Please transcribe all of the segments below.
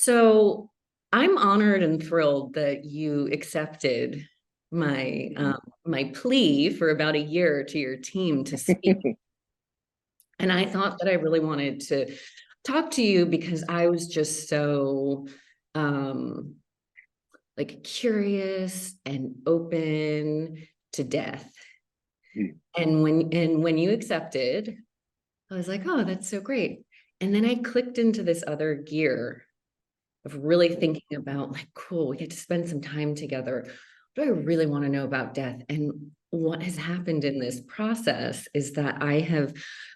So I'm honored and thrilled that you accepted my my plea for about a year to your team to speak. And I thought that I really wanted to talk to you because I was just so um like curious and open to death. And when you accepted, I was like, oh, that's so great. And then I clicked into this other gear of really thinking about like, cool, we get to spend some time together. What do I really want to know about death? And what has happened in this process is that I have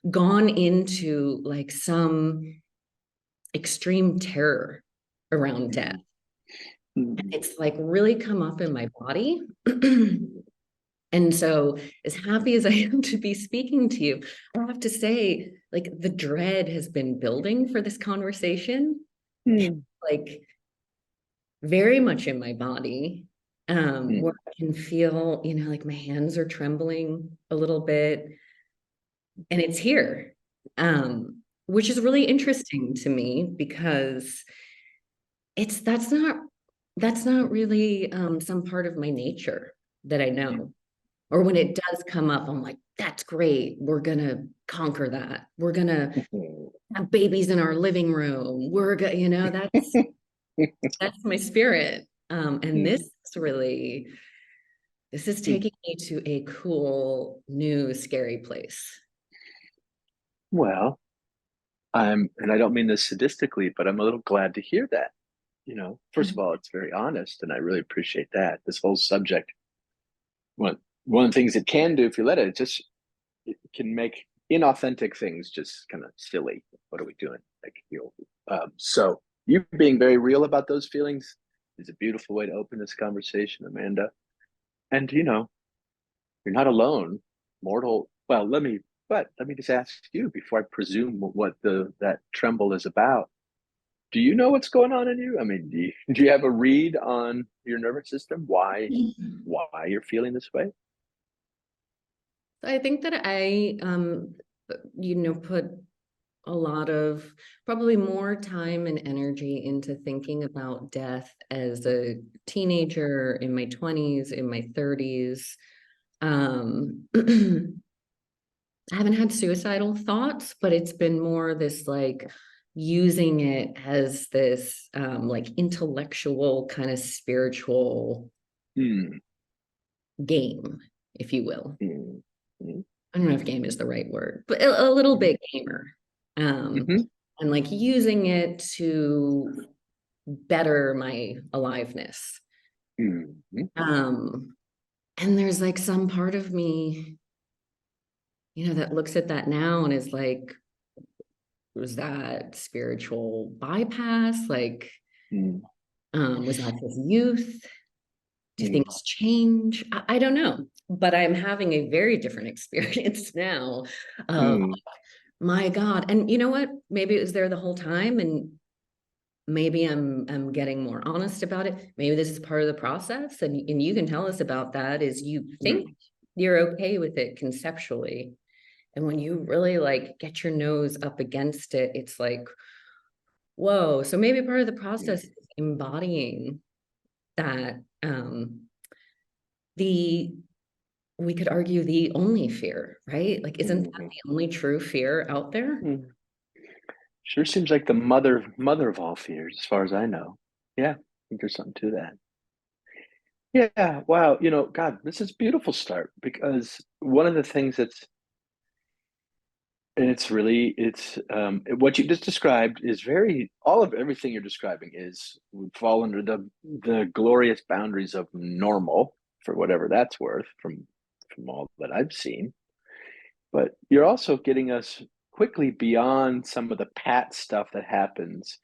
gone into like some extreme terror around death. It's like really come up in my body. And so, as happy as I am to be speaking to you, I have to say, like, the dread has been building for this conversation, like, very much in my body, where I can feel, like my hands are trembling a little bit, and it's here, which is really interesting to me because it's that's not really some part of my nature that I know. Or when it does come up, I'm like, that's great. We're gonna conquer that. We're gonna have babies in our living room. We're gonna, that's my spirit. And this is taking me to a cool, new, scary place. Well, and I don't mean this sadistically, but I'm a little glad to hear that. First of all, it's very honest, and I really appreciate that. This whole subject, one of the things it can do if you let it, it can make inauthentic things just kind of silly. What are we doing? So you being very real about those feelings is a beautiful way to open this conversation, Amanda. And you're not alone, mortal. Well, let me just ask you before I presume what that tremble is about. Do you know what's going on in you? I mean, do you have a read on your nervous system? Why you're feeling this way? I think that I, put a lot of probably more time and energy into thinking about death as a teenager, in my 20s, in my 30s. I haven't had suicidal thoughts, but it's been more this like using it as this like intellectual kind of spiritual Hmm. game, if you will. Hmm. Hmm. I don't know if game is the right word, but a little bit gamer. Hmm. And like using it to better my aliveness. Hmm. Um, and there's like some part of me, that looks at that now and is like, was that spiritual bypass? Like, Hmm. was that just youth? Do Hmm. things change? I don't know, but I'm having a very different experience now of Hmm. my God. And you know what? Maybe it was there the whole time, and maybe I'm getting more honest about it. Maybe this is part of the process, and you can tell us about that. Is you think Hmm. you're okay with it conceptually, and when you really like get your nose up against it, it's like, whoa. So maybe part of the process is embodying that the we could argue the only fear, right? Like, isn't that Hmm. the only true fear out there? Hmm. Sure seems like the mother of all fears, as far as I know. Yeah, I think there's something to that. Yeah, wow. God, this is a beautiful start because one of the things it's what you just described is very all of everything you're describing is would fall under the glorious boundaries of normal for whatever that's worth from all that I've seen. But you're also getting us quickly beyond some of the pat stuff that happens.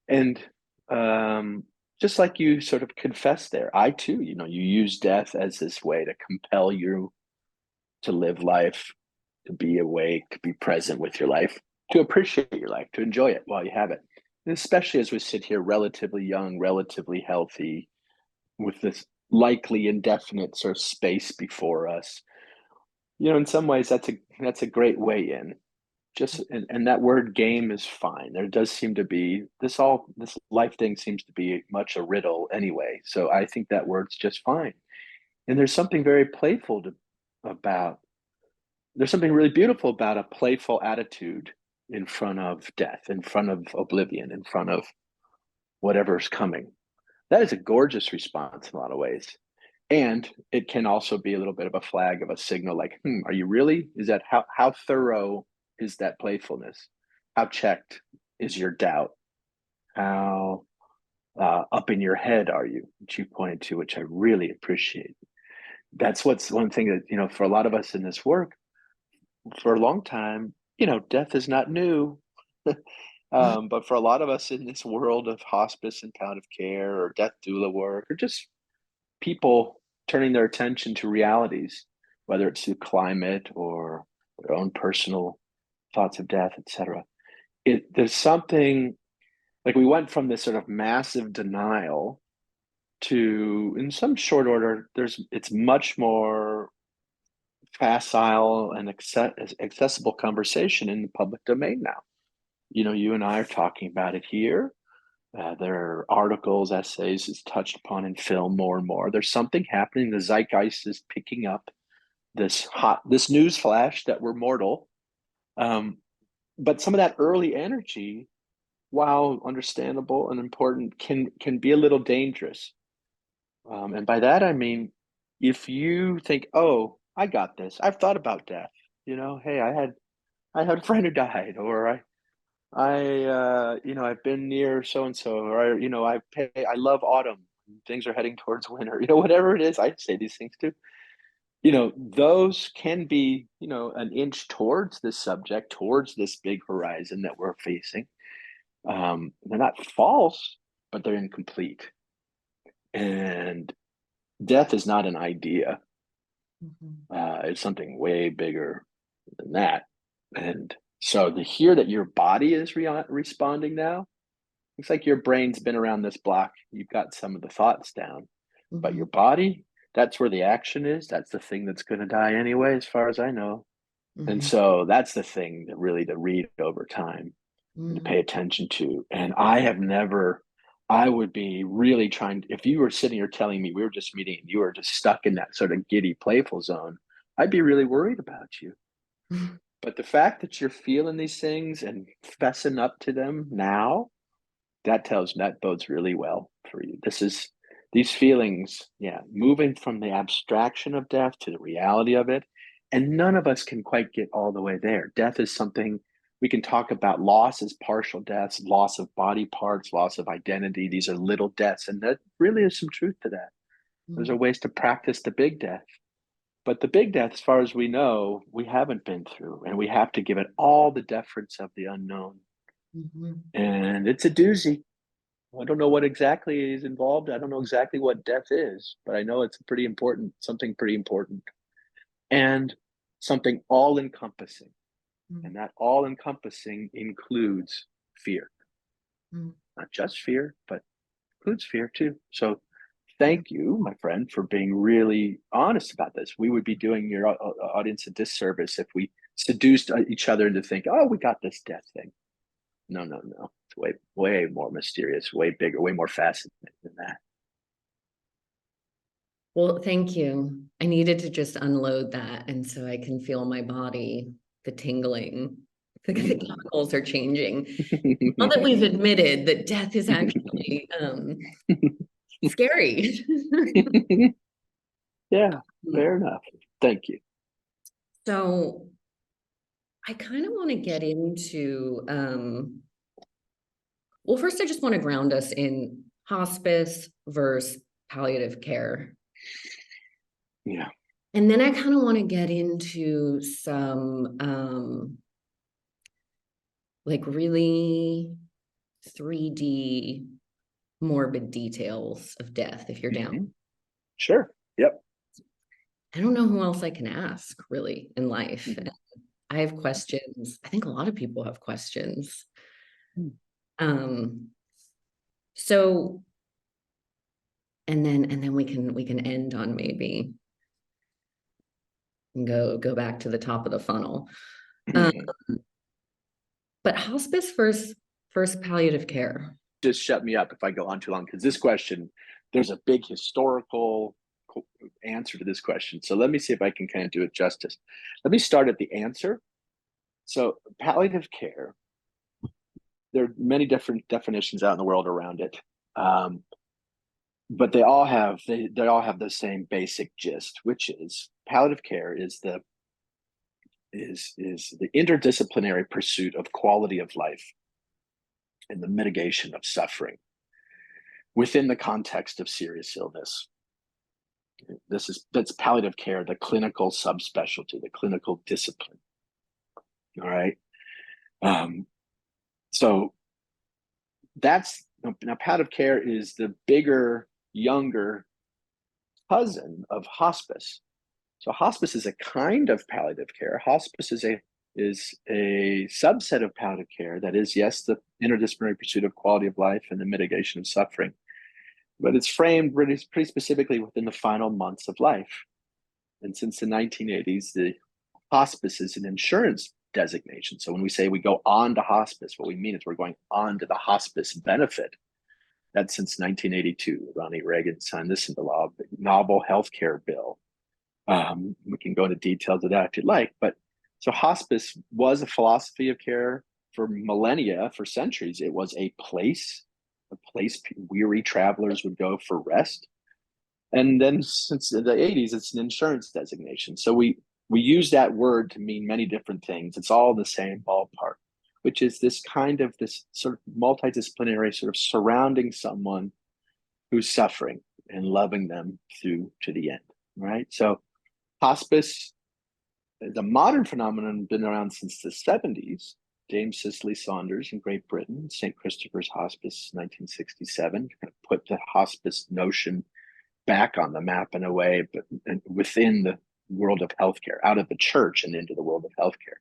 And um, just like you sort of confessed there, I too, you use death as this way to compel you to live life, to be awake, to be present with your life, to appreciate your life, to enjoy it while you have it. And especially as we sit here relatively young, relatively healthy, with this likely indefinite sort of space before us. In some ways that's a great way in. just and that word game is fine. There does seem to be this life thing seems to be much a riddle anyway. So I think that word's just fine. And there's something very about there's something really beautiful about a playful attitude in front of death, in front of oblivion, in front of whatever's coming. That is a gorgeous response in a lot of ways. And it can also be a little bit of a flag of a signal like, are you really? Is that how thorough is that playfulness? How checked is your doubt? How up in your head are you, which you pointed to, which I really appreciate. That's what's one thing that, for a lot of us in this work, for a long time, death is not new. But for a lot of us in this world of hospice and palliative care or death doula work, or just people turning their attention to realities, whether it's through climate or their own personal thoughts of death, etc. There's something like we went from this sort of massive denial to, in some short order, it's much more facile and accessible conversation in the public domain now. You and I are talking about it here. There are articles, essays, it's touched upon in film more and more. There's something happening. The zeitgeist is picking up this news flash that we're mortal. But some of that early energy, while understandable and important, can be a little dangerous. And by that I mean, if you think, "Oh, I got this. I've thought about death. Hey, I had a friend who died, or I've been near so and so, or I love autumn. Things are heading towards winter. Whatever it is, I say these things too. Those can be, an inch towards this subject, towards this big horizon that we're facing. They're not false, but they're incomplete. And death is not an idea. It's something way bigger than that. And so to hear that your body is responding now, it's like your brain's been around this block. You've got some of the thoughts down, but your body, that's where the action is. That's the thing that's going to die anyway, as far as I know. And so that's the thing that really to read over time and to pay attention to. And I would be really trying, if you were sitting here telling me we were just meeting and you were just stuck in that sort of giddy, playful zone, I'd be really worried about you. But the fact that you're feeling these things and fessing up to them now, that bodes really well for you. These feelings, moving from the abstraction of death to the reality of it. And none of us can quite get all the way there. Death is something we can talk about. Loss is partial deaths, loss of body parts, loss of identity. These are little deaths. And that really is some truth to that. Those are ways to practice the big death. But the big death, as far as we know, we haven't been through. And we have to give it all the deference of the unknown. And it's a doozy. I don't know what exactly is involved. I don't know exactly what death is, but I know it's something pretty important, and something all encompassing. And that all encompassing includes fear. Not just fear, but includes fear too. So thank you, my friend, for being really honest about this. We would be doing your audience a disservice if we seduced each other into think, oh, we got this death thing. No. It's way, way more mysterious, way bigger, way more fascinating than that. Well, thank you. I needed to just unload that. And so I can feel my body, the tingling, the chemicals are changing. Now that we've admitted that death is actually scary. Yeah, fair enough. Thank you. So I kind of want to get into, well, first I just want to ground us in hospice versus palliative care. Yeah. And then I kind of want to get into some like really 3D morbid details of death, if you're down. Sure. Yep. I don't know who else I can ask really in life. I have questions. I think a lot of people have questions. So, and then we can end on maybe and go back to the top of the funnel. But hospice first palliative care. Just shut me up if I go on too long, because this question, there's a big historical answer to this question. So let me see if I can kind of do it justice. Let me start at the answer. So palliative care, there are many different definitions out in the world around it. But they all have the same basic gist, which is palliative care is the interdisciplinary pursuit of quality of life and the mitigation of suffering within the context of serious illness. That's palliative care, the clinical subspecialty, the clinical discipline. All right. So that's now palliative care is the bigger, younger cousin of hospice. So hospice is a kind of palliative care. Hospice is a subset of palliative care that is, yes, the interdisciplinary pursuit of quality of life and the mitigation of suffering, but it's framed pretty specifically within the final months of life. And since the 1980s, the hospice is an insurance designation. So when we say we go on to hospice, what we mean is we're going on to the hospice benefit. That's since 1982. Ronald Reagan signed this into law, the novel healthcare bill. We can go into details of that if you'd like. But so hospice was a philosophy of care for millennia, for centuries. It was a place weary travelers would go for rest. And then since the 80s, it's an insurance designation. So we use that word to mean many different things. It's all the same ballpark, which is this sort of multidisciplinary sort of surrounding someone who's suffering and loving them through to the end, right? So hospice, the modern phenomenon, been around since the 70s. James Cicely Saunders in Great Britain, St. Christopher's Hospice, 1967, kind of put the hospice notion back on the map in a way, but within the world of healthcare, out of the church and into the world of healthcare.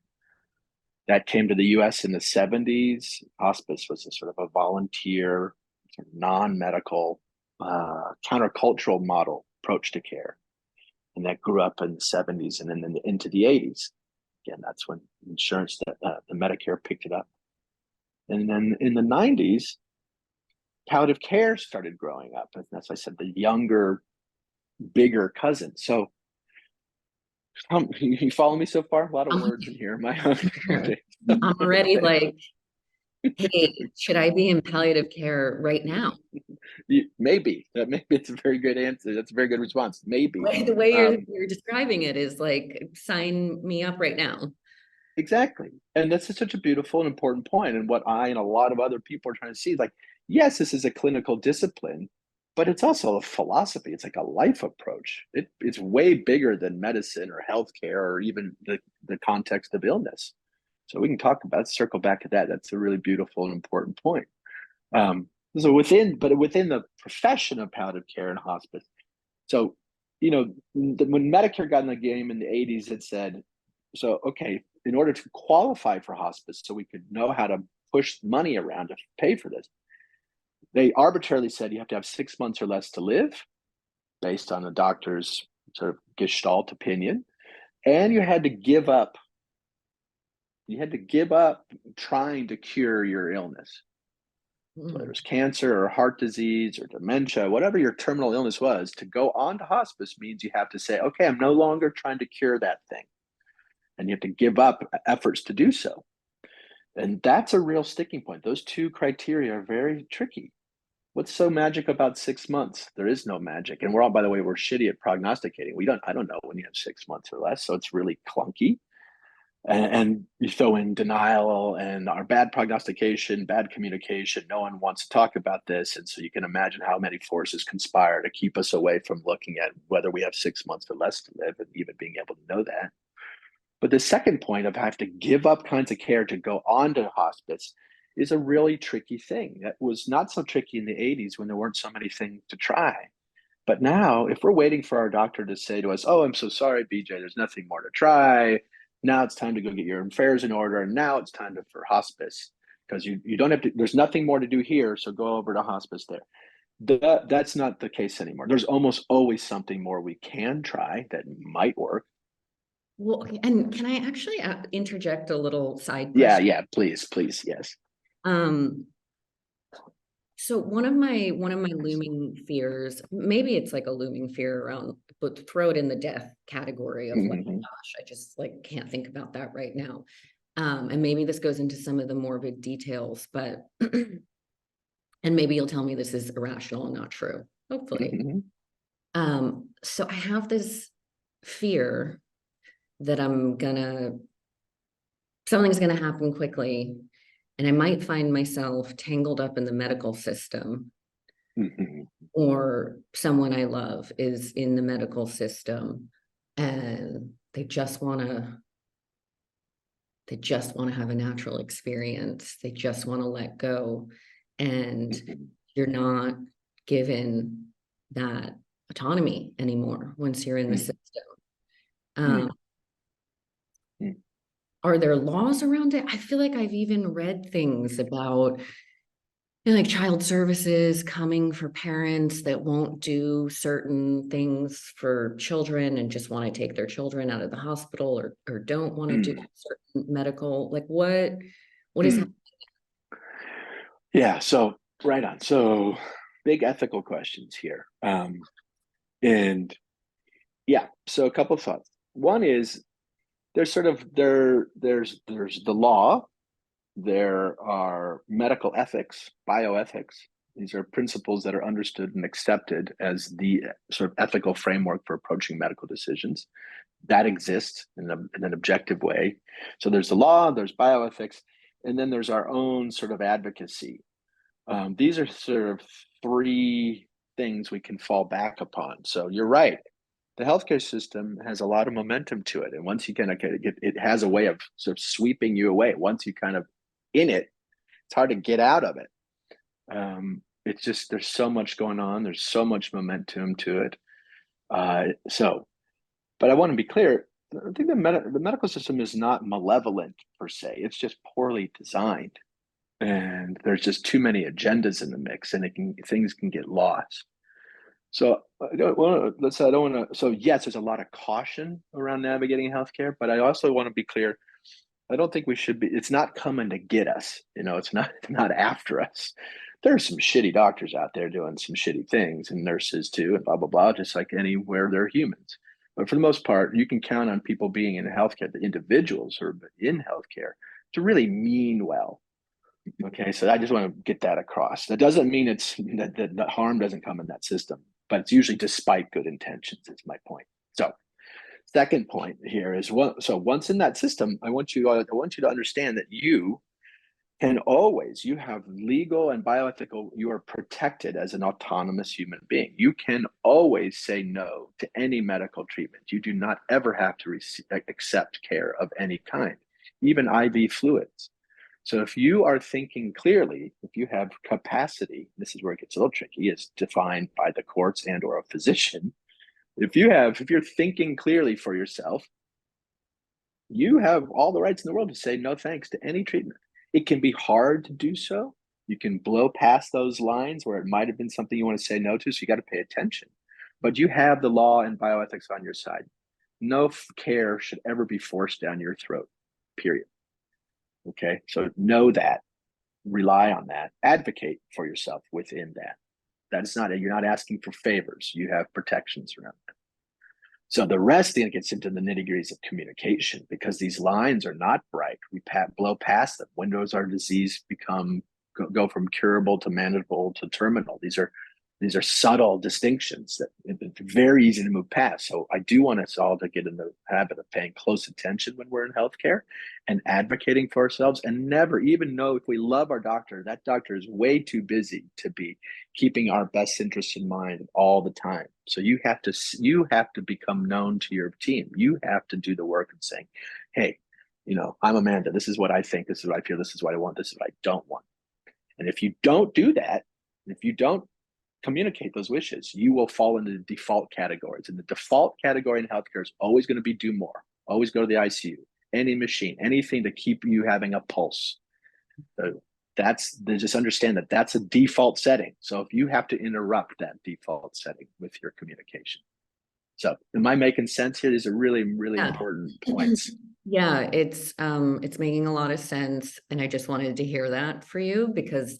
That came to the US in the 70s. Hospice was a sort of a volunteer, sort of non-medical, countercultural model approach to care. And that grew up in the 70s and then into the 80s. Again, that's when insurance, the Medicare picked it up. And then in the 90s, palliative care started growing up. And that's why I said the younger, bigger cousin. So you follow me so far? A lot of words in here. I'm already like, hey, should I be in palliative care right now? Maybe it's a very good answer. That's a very good response. Maybe The way you're describing it is like, sign me up right now. Exactly. And that's such a beautiful and important point. And what I and a lot of other people are trying to see is like, yes, this is a clinical discipline, but it's also a philosophy. It's like a life approach. It's way bigger than medicine or healthcare or even the context of illness. So we can circle back to that. That's a really beautiful and important point. So within the profession of palliative care and hospice, so, when Medicare got in the game in the 80s, it said, so, okay, in order to qualify for hospice, so we could know how to push money around to pay for this, they arbitrarily said you have to have 6 months or less to live based on the doctor's sort of gestalt opinion. And you had to give up trying to cure your illness. So whether it was cancer or heart disease or dementia, whatever your terminal illness was, to go on to hospice means you have to say, okay, I'm no longer trying to cure that thing. And you have to give up efforts to do so. And that's a real sticking point. Those two criteria are very tricky. What's so magic about 6 months? There is no magic. And by the way, we're shitty at prognosticating. I don't know when you have 6 months or less. So it's really clunky. And you throw in denial and our bad prognostication, bad communication. No one wants to talk about this. And so you can imagine how many forces conspire to keep us away from looking at whether we have 6 months or less to live and even being able to know that. But the second point of have to give up kinds of care to go on to hospice is a really tricky thing. That was not so tricky in the 80s when there weren't so many things to try. But now, if we're waiting for our doctor to say to us, oh, I'm so sorry, BJ, there's nothing more to try. Now it's time to go get your affairs in order. And now it's time for hospice because you don't have to, there's nothing more to do here. So go over to hospice there. That's not the case anymore. There's almost always something more we can try that might work. Well, okay, and can I actually interject a little side Yeah, question? yeah, please, yes. Um, so one of my looming fears, maybe it's like a looming fear around, but throw it in the death category of like, Mhm, gosh, I just like can't think about that right now. And maybe this goes into some of the morbid details, but and maybe you'll tell me this is irrational and not true, hopefully. mhm, So I have this fear that something's gonna happen quickly, and I might find myself tangled up in the medical system, mhm, or someone I love is in the medical system and they just want to have a natural experience. They just want to let go. And mhm, you're not given that autonomy anymore once you're in the mhm, system. mhm, Um, mhm. are there laws around it? I feel like I've even read things about, like child services coming for parents that won't do certain things for children and just want to take their children out of the hospital, or don't want to do Mm, certain medical, like what is mm. Yeah, so right on. So big ethical questions here. And yeah, so a couple of thoughts. One is there's the law, there are medical ethics, bioethics. These are principles that are understood and accepted as the sort of ethical framework for approaching medical decisions. That exists in an objective way. So there's the law, there's bioethics, and then there's our own sort of advocacy. These are sort of three things we can fall back upon. So you're right. The healthcare system has a lot of momentum to it. And once you kind of get it has a way of sort of sweeping you away. Once you kind of in it, it's hard to get out of it. It's just there's so much going on. There's so much momentum to it. But I want to be clear. I think the medical system is not malevolent per se. It's just poorly designed, and there's just too many agendas in the mix, and things can get lost. So let's say I don't want to. So yes, there's a lot of caution around navigating healthcare, but I also want to be clear. I don't think we should be. It's not coming to get us. It's not not after us. There's some shitty doctors out there doing some shitty things, and nurses too, and blah blah blah. Just like anywhere, they're humans. But for the most part, you can count on people being in healthcare, the individuals who are in healthcare, to really mean well. Okay, so I just want to get that across. That doesn't mean that harm doesn't come in that system, but it's usually despite good intentions. Is my point. So second point here is what. So once in that system, I want you to understand that you have legal and bioethical. You are protected as an autonomous human being. You can always say no to any medical treatment. You do not ever have to accept care of any kind, even IV fluids. So if you are thinking clearly, if you have capacity, this is where it gets a little tricky, is defined by the courts and or a physician. If you're thinking clearly for yourself, you have all the rights in the world to say no thanks to any treatment. It can be hard to do so. You can blow past those lines where it might have been something you want to say no to, so you got to pay attention. But you have the law and bioethics on your side. No care should ever be forced down your throat, period. Okay, so know that, rely on that, advocate for yourself within that. That's not, you're not asking for favors, you have protections around that. So the rest then gets into the nitty gritties of communication because these lines are not bright. We blow past them. When does our disease go from curable to manageable to terminal? These are subtle distinctions that it's very easy to move past. So I do want us all to get in the habit of paying close attention when we're in healthcare and advocating for ourselves, and never even know if we love our doctor, that doctor is way too busy to be keeping our best interests in mind all the time. So you have to become known to your team. You have to do the work of saying, hey, I'm Amanda. This is what I think. This is what I feel. This is what I want. This is what I don't want. And if you don't do that, if you don't communicate those wishes, you will fall into the default categories. And the default category in healthcare is always going to be do more, always go to the ICU, any machine, anything to keep you having a pulse. So they just understand that that's a default setting. So if you have to interrupt that default setting with your communication. So am I making sense here? These are really, really Yeah. important points. Yeah, it's making a lot of sense. And I just wanted to hear that for you, because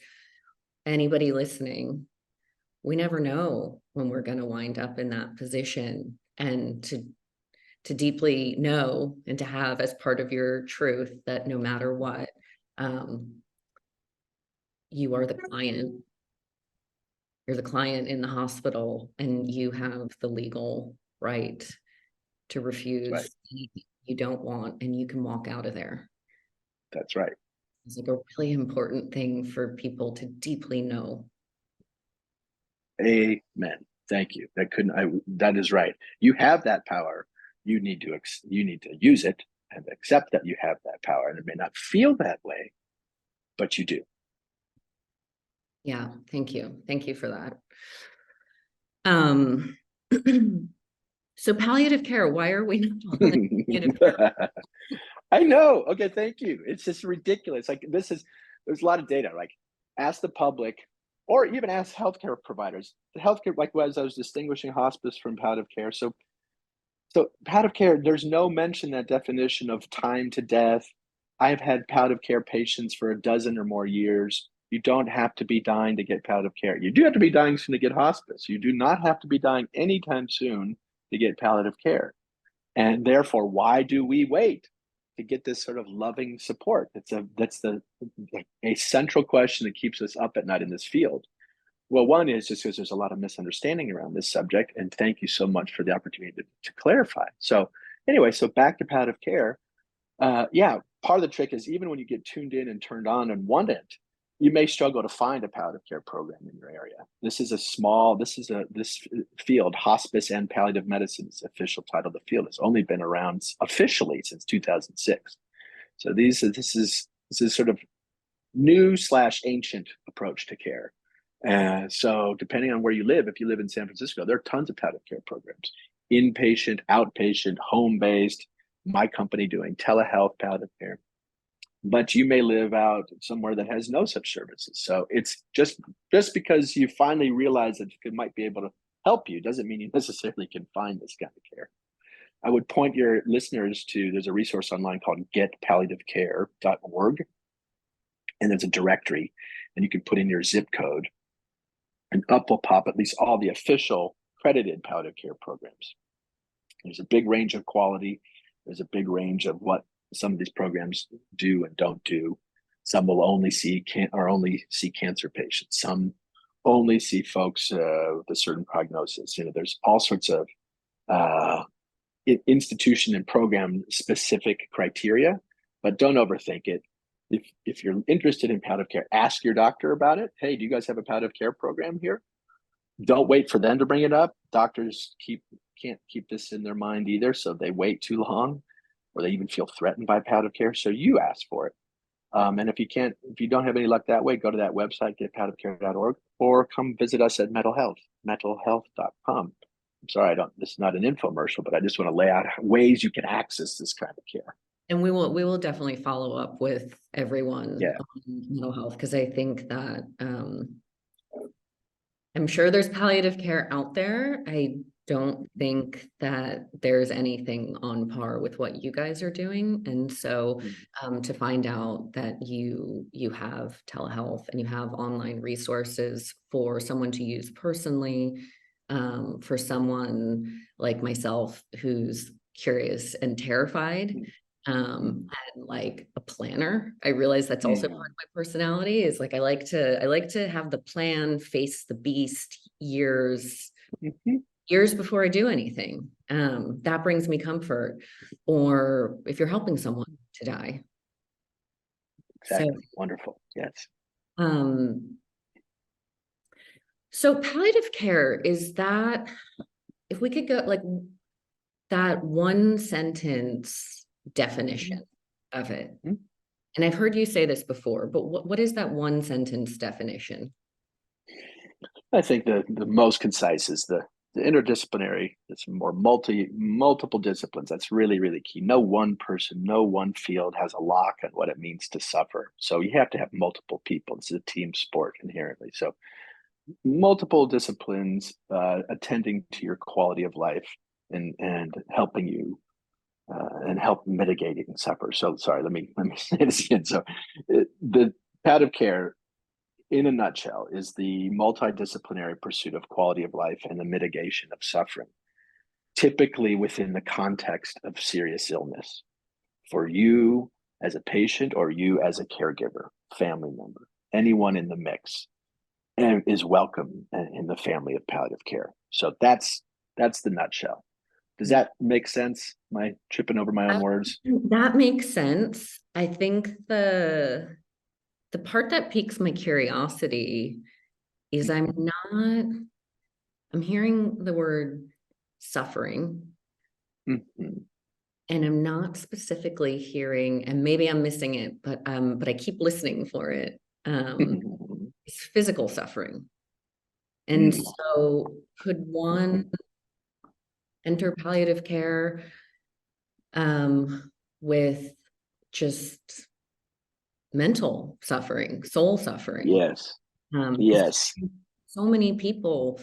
anybody listening, we never know when we're going to wind up in that position. And to deeply know and to have as part of your truth that no matter what, um, you are the client. You're the client in the hospital, and you have the legal right to Right. refuse anything you don't want, and you can walk out of there. That's right. It's like a really important thing for people to deeply know. Amen. Thank you. That is right. You have that power. You need to use it and accept that you have that power. And it may not feel that way, but you do. Yeah, thank you. Thank you for that. Um, so palliative care, why are we not all in palliative care? I know. Okay, thank you. It's just ridiculous. Like there's a lot of data. Like ask the public or even ask healthcare providers. The healthcare, like as I was distinguishing hospice from palliative care. So palliative care, there's no mention that definition of time to death. I've had palliative care patients for a dozen or more years. You don't have to be dying to get palliative care. You do have to be dying soon to get hospice. You do not have to be dying anytime soon to get palliative care. And therefore, why do we wait to get this sort of loving support? That's a central question that keeps us up at night in this field. Well, one is just because there's a lot of misunderstanding around this subject, and thank you so much for the opportunity to clarify. So anyway, so back to palliative care. Yeah, part of the trick is even when you get tuned in and turned on and want it, you may struggle to find a palliative care program in your area. This field, hospice and palliative medicine, is the official title of the field. It's only been around officially since 2006. So this is sort of new / ancient approach to care. So depending on where you live, if you live in San Francisco, there are tons of palliative care programs, inpatient, outpatient, home-based, my company doing telehealth palliative care. But you may live out somewhere that has no such services. So it's just because you finally realize that it might be able to help you doesn't mean you necessarily can find this kind of care. I would point your listeners to, there's a resource online called getpalliativecare.org. And there's a directory, and you can put in your zip code, and up will pop at least all the official credited palliative care programs. There's a big range of quality. There's a big range of what some of these programs do and don't do. Some will only see cancer patients. Some only see folks with a certain prognosis. There's all sorts of institution and program specific criteria, but don't overthink it. If you're interested in palliative care, ask your doctor about it. Hey, do you guys have a palliative care program here? Don't wait for them to bring it up. Doctors can't keep this in their mind either, so they wait too long, or they even feel threatened by palliative care. So you ask for it. And if you don't have any luck that way, go to that website, getpalliativecare.org, or come visit us at Mettle Health, mettlehealth.com. I'm sorry, this is not an infomercial, but I just want to lay out ways you can access this kind of care. And we will definitely follow up with everyone on mental health, because I think that I'm sure there's palliative care out there. I don't think that there's anything on par with what you guys are doing. And so to find out that you have telehealth and you have online resources for someone to use personally, for someone like myself who's curious and terrified, and like a planner. I realize that's also part of my personality, is like I like to have the plan face the beast years before I do anything. That brings me comfort. Or if you're helping someone to die. Exactly. So Wonderful. Yes. So palliative care, is that, if we could go like that one sentence definition of it. And I've heard you say this before, but what is that one sentence definition? I think the most concise is the interdisciplinary. It's more multiple disciplines. That's really, really key. No one person, no one field has a lock on what it means to suffer. So you have to have multiple people. It's a team sport inherently. So multiple disciplines attending to your quality of life and helping you and help mitigating suffer. So sorry, let me say this again. So the palliative care, in a nutshell, is the multidisciplinary pursuit of quality of life and the mitigation of suffering, typically within the context of serious illness for you as a patient or you as a caregiver, family member, anyone in the mix, and is welcome in the family of palliative care. So that's the nutshell. Does that make sense? Am I tripping over my own words? That makes sense. I think the part that piques my curiosity is I'm hearing the word suffering, Mhm. and I'm not specifically hearing, and maybe I'm missing it, but I keep listening for it. It's physical suffering. And so could one enter palliative care with just mental suffering, soul suffering? Yes. 'Cause Yes. so many people,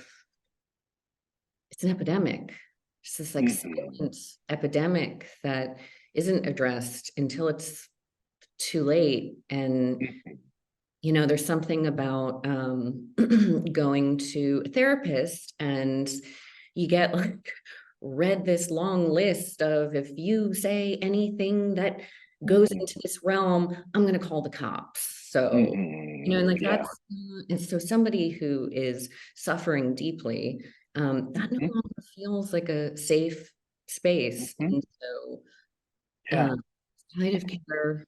it's an epidemic. It's this like Mhm. silent epidemic that isn't addressed until it's too late. And Mhm. there's something about going to a therapist and you get like read this long list of, if you say anything that goes Mhm. into this realm, I'm going to call the cops. So, and like Yeah. and so somebody who is suffering deeply, that no Mhm. longer feels like a safe space. Mhm. And so, Yeah. kind of care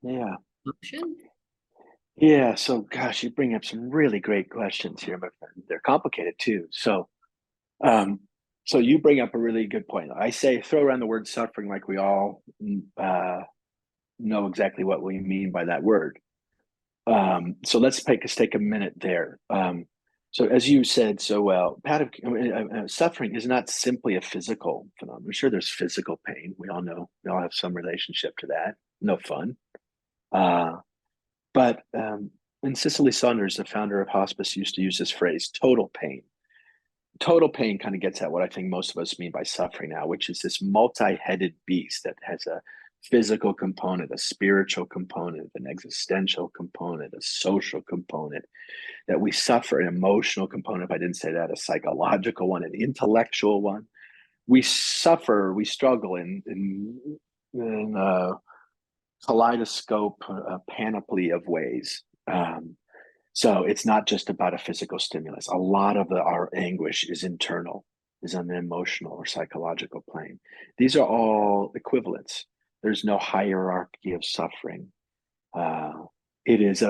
Yeah. option. Yeah. So, gosh, you bring up some really great questions here, my friend. They're complicated too. Um, so you bring up a really good point. I say throw around the word suffering like we all know exactly what we mean by that word. So let's take a minute there. So as you said so well, suffering is not simply a physical phenomenon. Sure, there's physical pain. We all know. We all have some relationship to that. No fun. Uh, but and Cicely Saunders, the founder of Hospice, used to use this phrase, total pain. Total pain kind of gets at what I think most of us mean by suffering now, which is this multi-headed beast that has a physical component, a spiritual component, an existential component, a social component, that we suffer, an emotional component, if I didn't say that, a psychological one, an intellectual one. We suffer, we struggle in a kaleidoscope, a panoply of ways. So it's not just about a physical stimulus. A lot of our anguish is internal, is on the emotional or psychological plane. These are all equivalents. There's no hierarchy of suffering. Uh, it is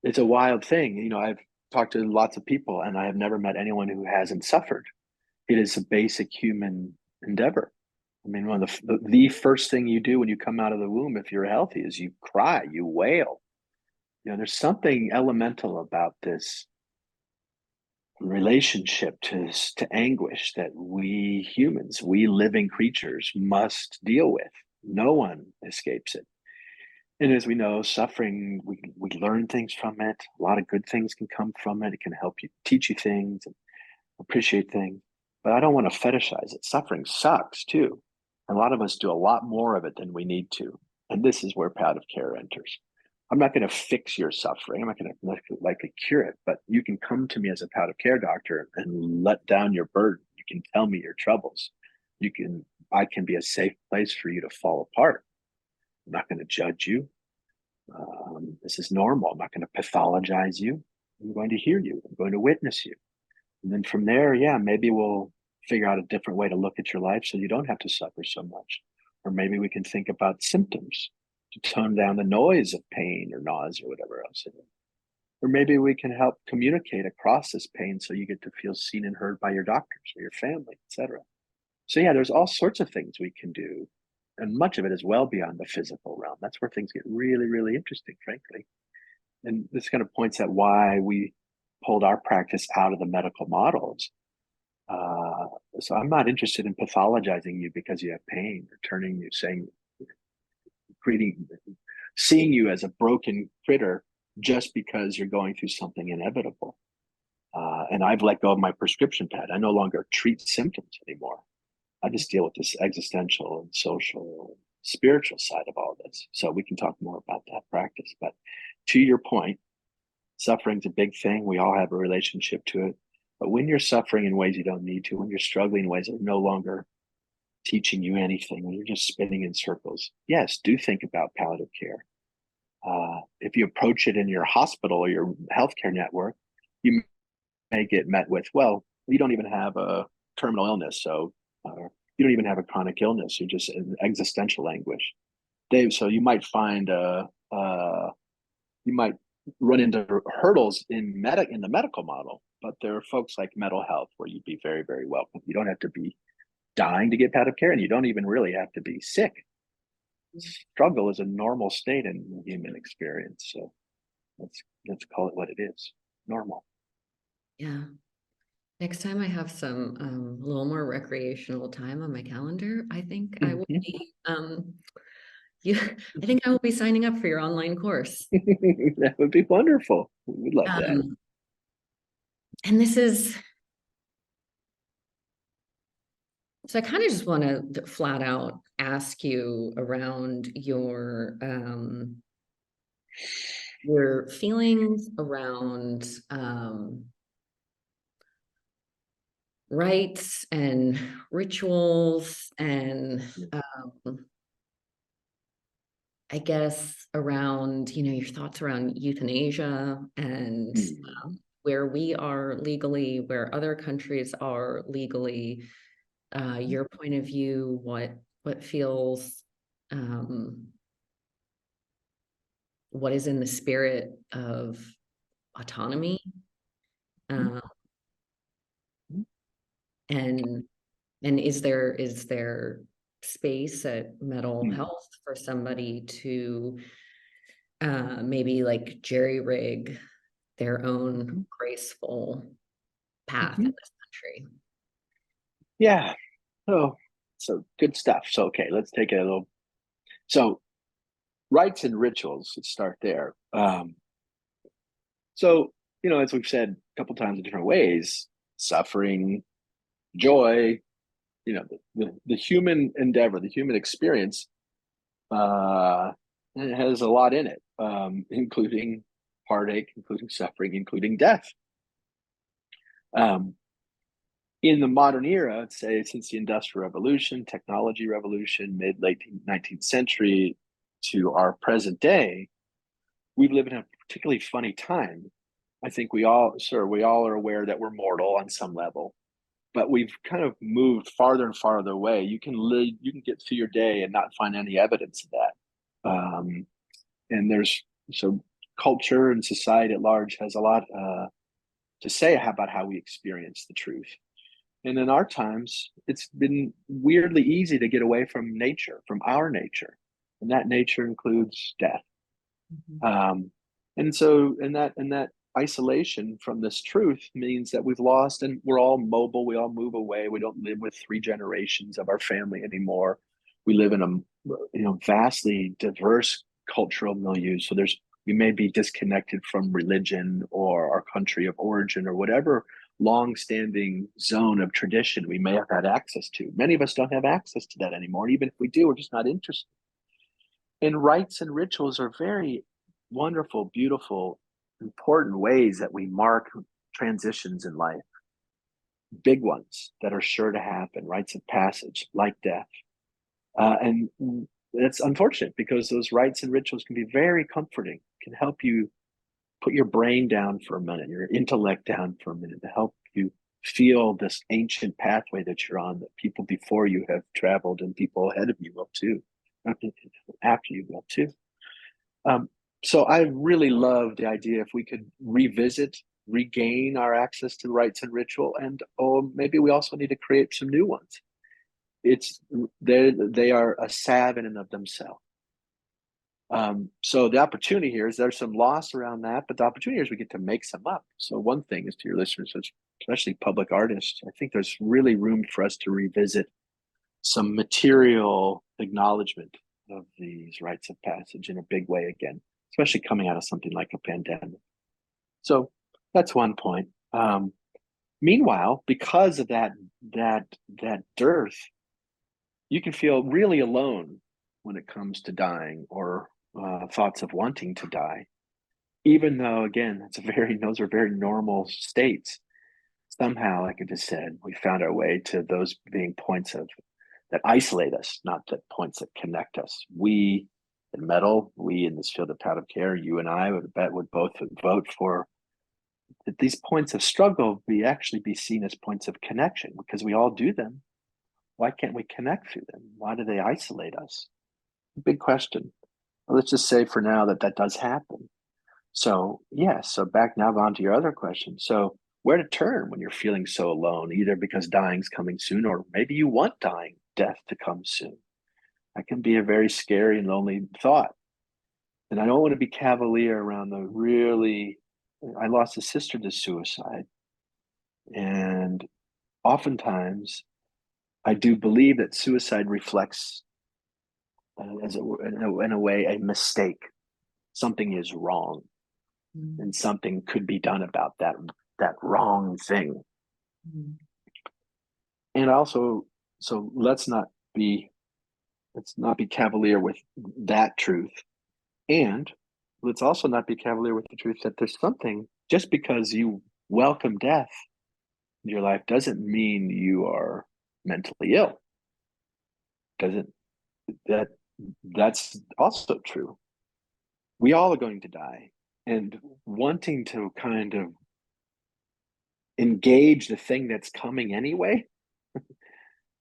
it's a wild thing. I've talked to lots of people, and I have never met anyone who hasn't suffered. It is a basic human endeavor. I mean, one of the first thing you do when you come out of the womb, if you're healthy, is you cry, you wail. There's something elemental about this relationship to anguish that we humans, we living creatures, must deal with. No one escapes it. And as we know, suffering, we learn things from it. A lot of good things can come from it. It can help you, teach you things and appreciate things. But I don't want to fetishize it. Suffering sucks too. And a lot of us do a lot more of it than we need to. And this is where palliative care enters. I'm not going to fix your suffering. I'm not going to likely cure it, but you can come to me as a palliative care doctor and let down your burden. You can tell me your troubles. I can be a safe place for you to fall apart. I'm not going to judge you. This is normal. I'm not going to pathologize you. I'm going to hear you. I'm going to witness you. And then from there, yeah, maybe we'll figure out a different way to look at your life so you don't have to suffer so much. Or maybe we can think about symptoms to tone down the noise of pain or nausea or whatever else it is. Or maybe we can help communicate across this pain so you get to feel seen and heard by your doctors or your family, etc. So yeah, there's all sorts of things we can do. And much of it is well beyond the physical realm. That's where things get really, really interesting, frankly. And this kind of points at why we pulled our practice out of the medical models. Uh, so I'm not interested in pathologizing you because you have pain or turning you, creating, seeing you as a broken critter just because you're going through something inevitable. And I've let go of my prescription pad. I no longer treat symptoms anymore. I just deal with this existential and social, spiritual side of all this. So we can talk more about that practice. But to your point, suffering's a big thing. We all have a relationship to it. But when you're suffering in ways you don't need to, when you're struggling in ways that are no longer teaching you anything, when you're just spinning in circles, yes, do think about palliative care. If you approach it in your hospital or your healthcare network, you may get met with, well, you don't even have a terminal illness, so you don't even have a chronic illness. You're just in existential anguish. So you might find you might run into hurdles in the medical model, but there are folks like Mettle Health where you'd be very, very welcome. You don't have to be dying to get palliative care, and you don't even really have to be sick. Struggle is a normal state in the human experience. So let's call it what it is, normal. Yeah. Next time I have some a little more recreational time on my calendar, I think I will be I think I will be signing up for your online course. That would be wonderful. We'd love that. And this is, so I kind of just want to flat out ask you around your feelings around rites and rituals, and I guess around, your thoughts around euthanasia and where we are legally, where other countries are legally, your point of view, what feels, what is in the spirit of autonomy, and is there space at Mettle Health for somebody to maybe like jerry rig their own graceful path in this country? Yeah. So good stuff. So okay, let's take it a little. So rites and rituals, let's start there. So, as we've said a couple times in different ways, suffering, joy, the human endeavor, the human experience, it has a lot in it, including heartache, including suffering, including death. In the modern era, I'd say since the Industrial Revolution, Technology Revolution, mid-late 19th century to our present day, we live in a particularly funny time. I think we all are aware that we're mortal on some level, but we've kind of moved farther and farther away. You can get through your day and not find any evidence of that. And so culture and society at large has a lot to say about how we experience the truth. And in our times, it's been weirdly easy to get away from nature, from our nature, and that nature includes death. And so, that isolation from this truth means that we've lost, and we're all mobile. We all move away. We don't live with 3 generations of our family anymore. We live in a vastly diverse cultural milieu. So we may be disconnected from religion or our country of origin or whatever long-standing zone of tradition we may have had access to. Many of us don't have access to that anymore. Even if we do, we're just not interested. And rites and rituals are very wonderful, beautiful, important ways that we mark transitions in life. Big ones that are sure to happen, rites of passage, like death. And it's unfortunate because those rites and rituals can be very comforting, can help you put your brain down for a minute, your intellect down for a minute, to help you feel this ancient pathway that you're on, that people before you have traveled and people ahead of you will too, after you will too. So I really love the idea if we could regain our access to rites and ritual, and maybe we also need to create some new ones. They are a salve in and of themselves. So the opportunity here is there's some loss around that, but the opportunity is we get to make some up. So one thing is, to your listeners, especially public artists, I think there's really room for us to revisit some material acknowledgement of these rites of passage in a big way again, especially coming out of something like a pandemic. So that's one point. Meanwhile, because of that dearth, you can feel really alone when it comes to dying or thoughts of wanting to die, even though, again, those are very normal states. Somehow, like I just said, we found our way to those being points that isolate us, not the points that connect us. We in Mettle, we in this field of palliative care, you and I would both vote for that these points of struggle actually be seen as points of connection because we all do them. Why can't we connect through them? Why do they isolate us? Big question. Well, let's just say for now that does happen. So, yeah, so back now on to your other question. So, where to turn when you're feeling so alone, either because dying's coming soon or maybe you want death to come soon? That can be a very scary and lonely thought. And I don't want to be cavalier around I lost a sister to suicide. And oftentimes I do believe that suicide reflects, in a way, a mistake. Something is wrong and something could be done about that wrong thing. Mm. And also, so let's not be cavalier with that truth. And let's also not be cavalier with the truth that there's something, just because you welcome death in your life doesn't mean you are mentally ill. Doesn't that That's also true. We all are going to die. And wanting to kind of engage the thing that's coming anyway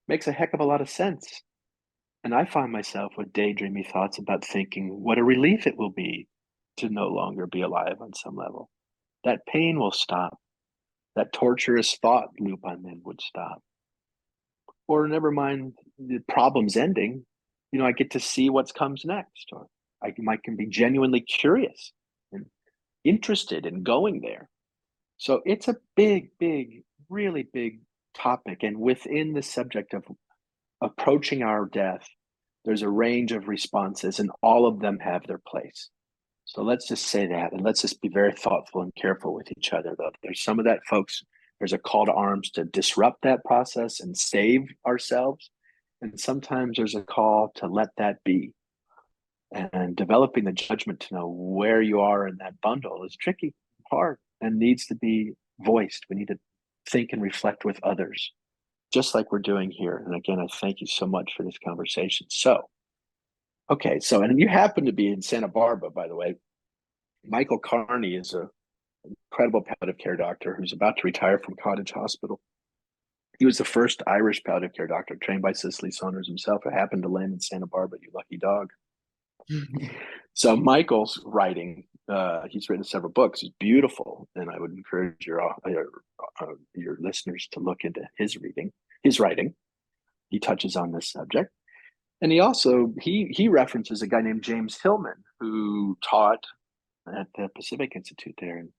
makes a heck of a lot of sense. And I find myself with daydreamy thoughts about thinking what a relief it will be to no longer be alive on some level. That pain will stop. That torturous thought loop I'm in would stop. Or never mind the problems ending, I get to see what comes next. Or can be genuinely curious and interested in going there. So it's a big, big, really big topic. And within the subject of approaching our death, there's a range of responses, and all of them have their place. So let's just say that, and let's just be very thoughtful and careful with each other. Though there's some of that, folks. There's a call to arms to disrupt that process and save ourselves, and sometimes there's a call to let that be. And developing the judgment to know where you are in that bundle is tricky, hard, and needs to be voiced. We need to think and reflect with others, just like we're doing here. And again, I thank you so much for this conversation. So, okay, and you happen to be in Santa Barbara, by the way. Michael Carney is an incredible palliative care doctor who's about to retire from Cottage Hospital. He was the first Irish palliative care doctor trained by Cicely Saunders himself, who happened to land in Santa Barbara, you lucky dog. So Michael's writing, he's written several books. It's beautiful, and I would encourage your listeners to look into his writing. He touches on this subject, and he references a guy named James Hillman who taught at the Pacific Institute there in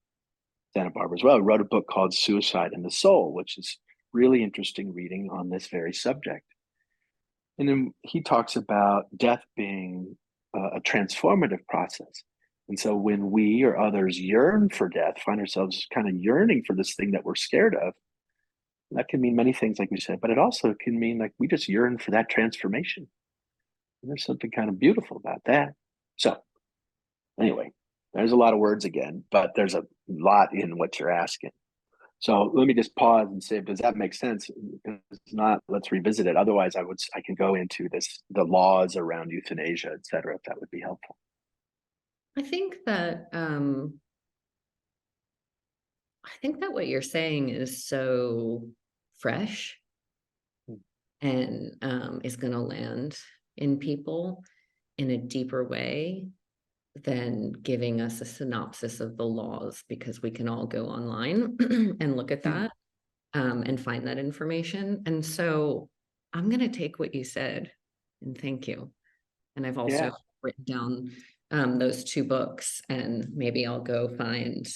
Santa Barbara as well. He wrote a book called Suicide and the Soul, which is really interesting reading on this very subject. And then he talks about death being a transformative process. And so when we or others yearn for death, find ourselves kind of yearning for this thing that we're scared of, that can mean many things, like we said, but it also can mean like we just yearn for that transformation. And there's something kind of beautiful about that. So anyway, there's a lot of words again, but there's a lot in what you're asking. So let me just pause and say, does that make sense? If it's not, let's revisit it. Otherwise, I can go into the laws around euthanasia, et cetera, if that would be helpful. I think that what you're saying is so fresh and is going to land in people in a deeper way than giving us a synopsis of the laws, because we can all go online and look at that and find that information. And so I'm going to take what you said and thank you. And I've also written down those two books, and maybe I'll go find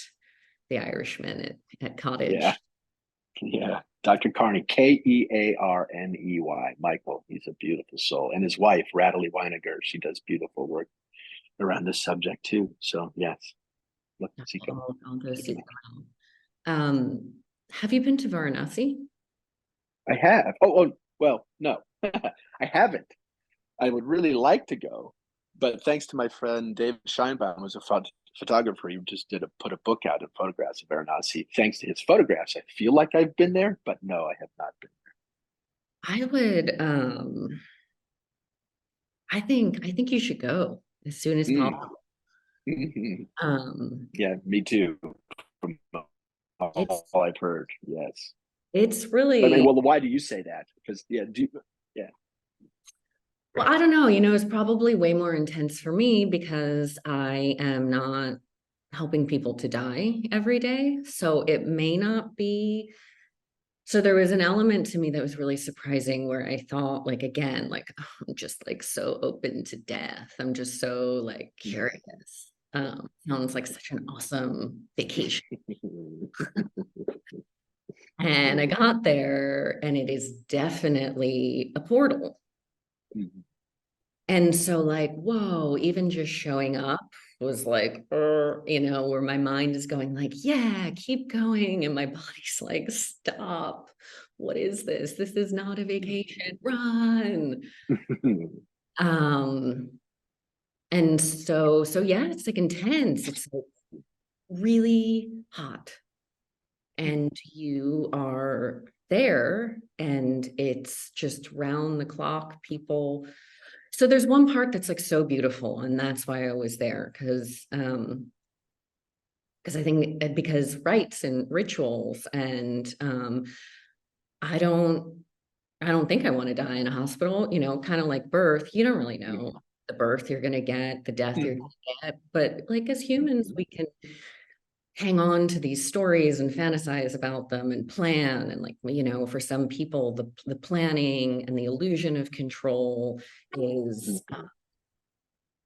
The Irishman at Cottage. Yeah. Dr. Carney, Kearney, Michael. He's a beautiful soul. And his wife, Radley Weiniger, she does beautiful work around this subject too. So yes, I'll go seek them out. Have you been to Varanasi? I have. Oh, well, no, I haven't. I would really like to go, but thanks to my friend David Scheinbaum, who's a photographer, he just put a book out of photographs of Varanasi. Thanks to his photographs, I feel like I've been there, but no, I have not been. I would, I think you should go as soon as Mm. possible. Mhm. Um, Yeah, me too. From all it's I've heard, yes. it's I mean, really, well, why do you say that? Because yeah. well, I don't know, it's probably way more intense for me because I am not helping people to die every day. So it may not be. So there was an element to me that was really surprising where I thought, like, again, like, oh, I'm just like so open to death. I'm just so like curious. Sounds like such an awesome vacation. And I got there, and it is definitely a portal. And so, like, whoa, even just showing up was like, where my mind is going, like, yeah, keep going. And my body's like, stop. What is this? This is not a vacation. Run. Um, and so yeah, it's like intense. It's like really hot. And you are there, and it's just round the clock, people. So there's one part that's like so beautiful, and that's why I was there, because I think because rites and rituals, and I don't I don't think I want to die in a hospital, kind of like birth. You don't really know the birth you're gonna get, the death you're gonna get, but like as humans, we can hang on to these stories and fantasize about them and plan, and like for some people the planning and the illusion of control is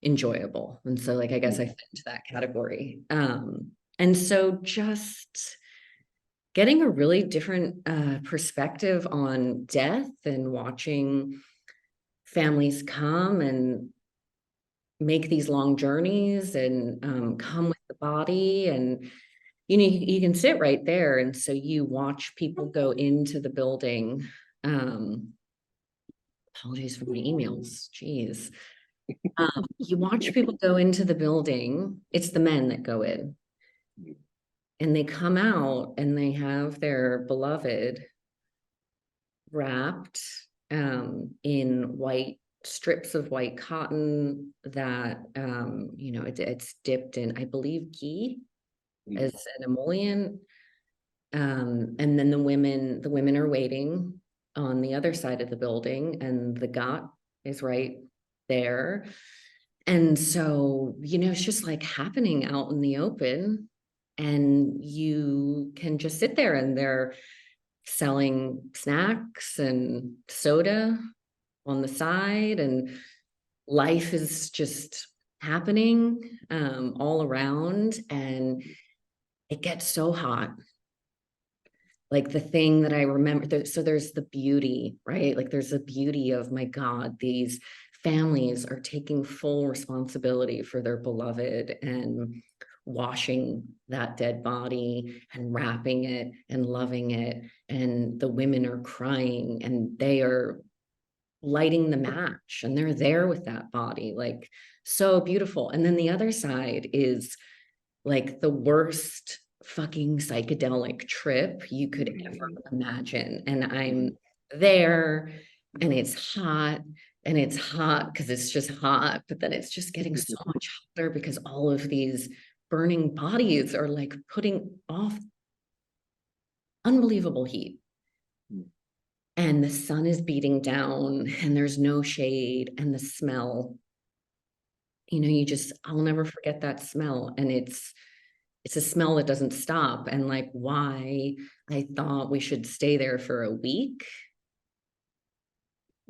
enjoyable. And so like I guess I fit into that category. And so just getting a really different perspective on death and watching families come and make these long journeys and come with the body, and you can sit right there, and so you watch people go into the building. um Apologies for my emails, geez. You watch people go into the building. It's the men that go in, and they come out and they have their beloved wrapped in white strips of white cotton that it's dipped in, I believe, ghee as an emollient. And then the women are waiting on the other side of the building, and the got is right there. And so, it's just like happening out in the open, and you can just sit there, and they're selling snacks and soda on the side, and life is just happening all around, and it gets so hot. Like the thing that I remember, so there's the beauty, right? Like there's the beauty of, my God, these families are taking full responsibility for their beloved and washing that dead body and wrapping it and loving it. And the women are crying, and they are lighting the match, and they're there with that body, like so beautiful. And then the other side is like the worst fucking psychedelic trip you could ever imagine. And I'm there, and it's hot, and it's hot because it's just hot, but then it's just getting so much hotter because all of these burning bodies are like putting off unbelievable heat. And the sun is beating down, and there's no shade, and the smell, I'll never forget that smell. And it's a smell that doesn't stop. And like, why I thought we should stay there for a week.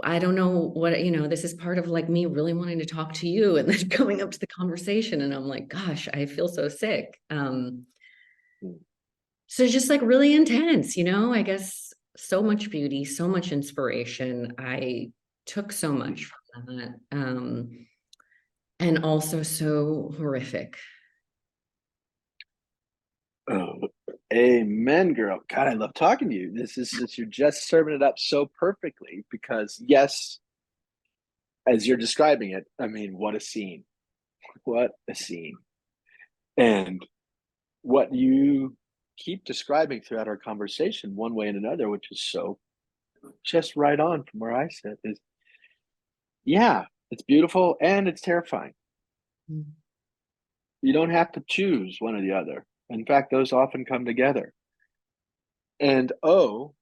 I don't know what, this is part of like me really wanting to talk to you, and then coming up to the conversation, and I'm like, gosh, I feel so sick. So it's just like really intense, I guess so much beauty, so much inspiration. I took so much from that. And also so horrific. Oh, Amen, girl. God, I love talking to you. This is just, you're just serving it up so perfectly because, yes, as you're describing it, I mean, what a scene. What a scene. And what you keep describing throughout our conversation, one way and another, which is so just right on from where I sit, is yeah, it's beautiful and it's terrifying. Mm. You don't have to choose one or the other. In fact, those often come together. And oh,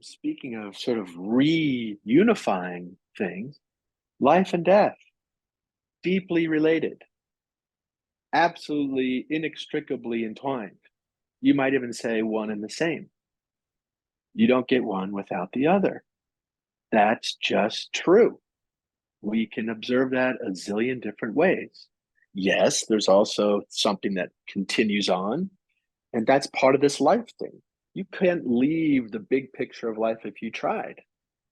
speaking of sort of reunifying things, life and death, deeply related, absolutely inextricably entwined. You might even say one and the same. You don't get one without the other. That's just true. We can observe that a zillion different ways. Yes, there's also something that continues on, and that's part of this life thing. You can't leave the big picture of life if you tried.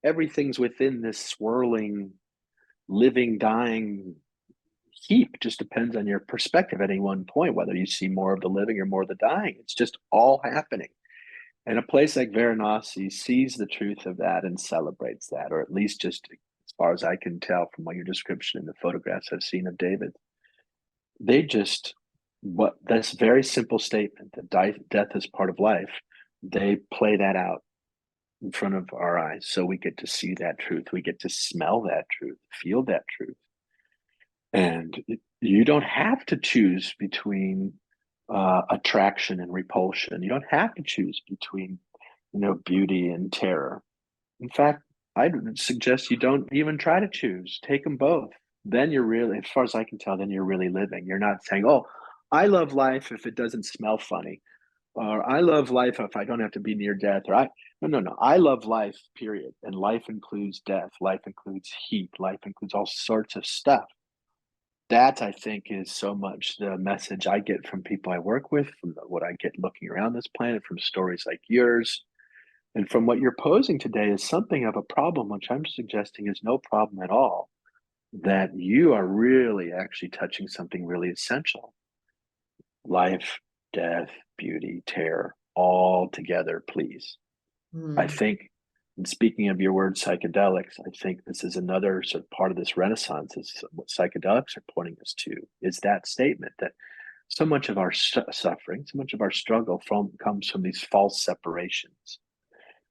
Everything's within this swirling, living, dying heap. Just depends on your perspective at any one point, whether you see more of the living or more of the dying. It's just all happening. And a place like Varanasi sees the truth of that and celebrates that, or at least just as far as I can tell from your description and the photographs I've seen of David, they just, what this very simple statement that death is part of life, they play that out in front of our eyes. So we get to see that truth. We get to smell that truth, feel that truth. And you don't have to choose between attraction and repulsion. You don't have to choose between, beauty and terror. In fact, I'd suggest you don't even try to choose. Take them both. Then you're really, as far as I can tell, then you're really living. You're not saying, oh, I love life if it doesn't smell funny, or I love life if I don't have to be near death, or no. I love life, period. And life includes death. Life includes heat. Life includes all sorts of stuff. That, I think, is so much the message I get from people I work with, from what I get looking around this planet, from stories like yours, and from what you're posing today is something of a problem, which I'm suggesting is no problem at all, that you are really actually touching something really essential. Life, death, beauty, terror, all together, please. I Mm. think, and speaking of your word psychedelics, I think this is another sort of part of this renaissance is what psychedelics are pointing us to, is that statement that so much of our suffering, so much of our struggle comes from these false separations,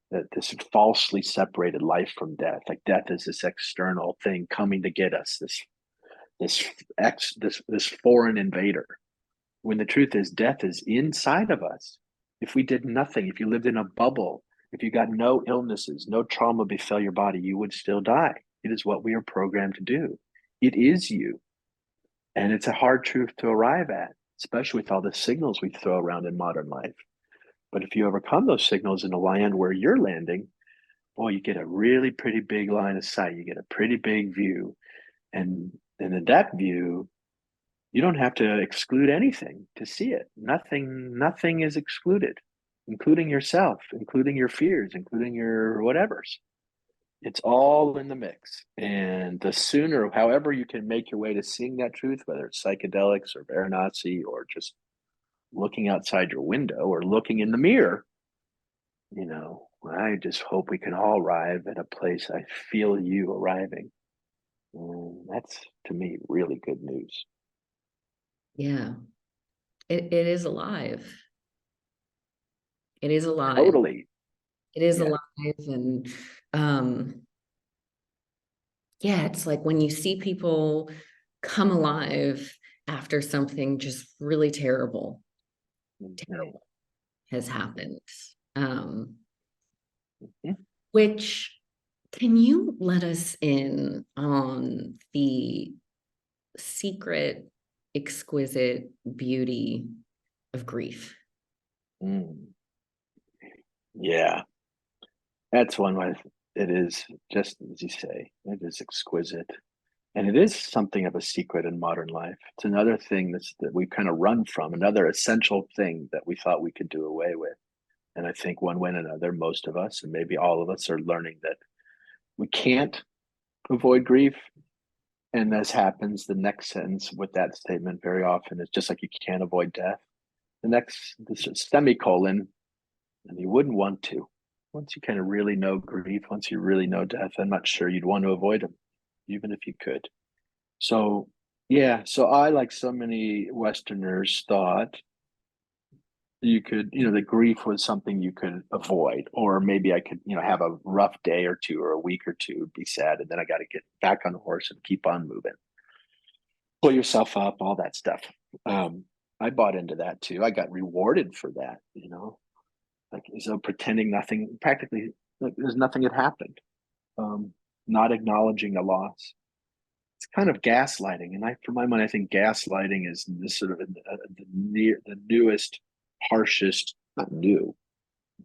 that this falsely separated life from death. Like death is this external thing coming to get us, this foreign invader. When the truth is, death is inside of us. If we did nothing, if you lived in a bubble, if you got no illnesses, no trauma befell your body, you would still die. It is what we are programmed to do. It is you. And it's a hard truth to arrive at, especially with all the signals we throw around in modern life. But if you overcome those signals and land where you're landing, boy, you get a really pretty big line of sight. You get a pretty big view. And in that view, you don't have to exclude anything to see it. Nothing is excluded, including yourself, including your fears, including your whatevers. It's all in the mix. And the sooner, however, you can make your way to seeing that truth, whether it's psychedelics or Varanasi or just looking outside your window or looking in the mirror, I just hope we can all arrive at a place I feel you arriving. That's, to me, really good news. Yeah, it is alive. It is alive. Totally. It is Yeah. alive. And um, yeah, it's like when you see people come alive after something just really terrible, Mhm. terrible has happened. Um, Mhm. which can you let us in on the secret, exquisite beauty of grief? Mm. Yeah. That's one way it is, just as you say, it is exquisite. And it is something of a secret in modern life. It's another thing that we kind of run from, another essential thing that we thought we could do away with. And I think one way or another, most of us, and maybe all of us, are learning that we can't avoid grief. And as happens, the next sentence with that statement very often is just like you can't avoid death. the next this semicolon, and you wouldn't want to. Once you kind of really know grief, once you really know death, I'm not sure you'd want to avoid them, even if you could. So, yeah, so I, like so many Westerners, thought you could, the grief was something you could avoid, or maybe I could, have a rough day or two or a week or two, be sad, and then I got to get back on the horse and keep on moving, pull yourself up, all that stuff. I bought into that too. I got rewarded for that, like as though pretending nothing, practically, like there's nothing had happened, not acknowledging the loss. It's kind of gaslighting, and for my mind, I think gaslighting is this sort of the newest, harshest, not new,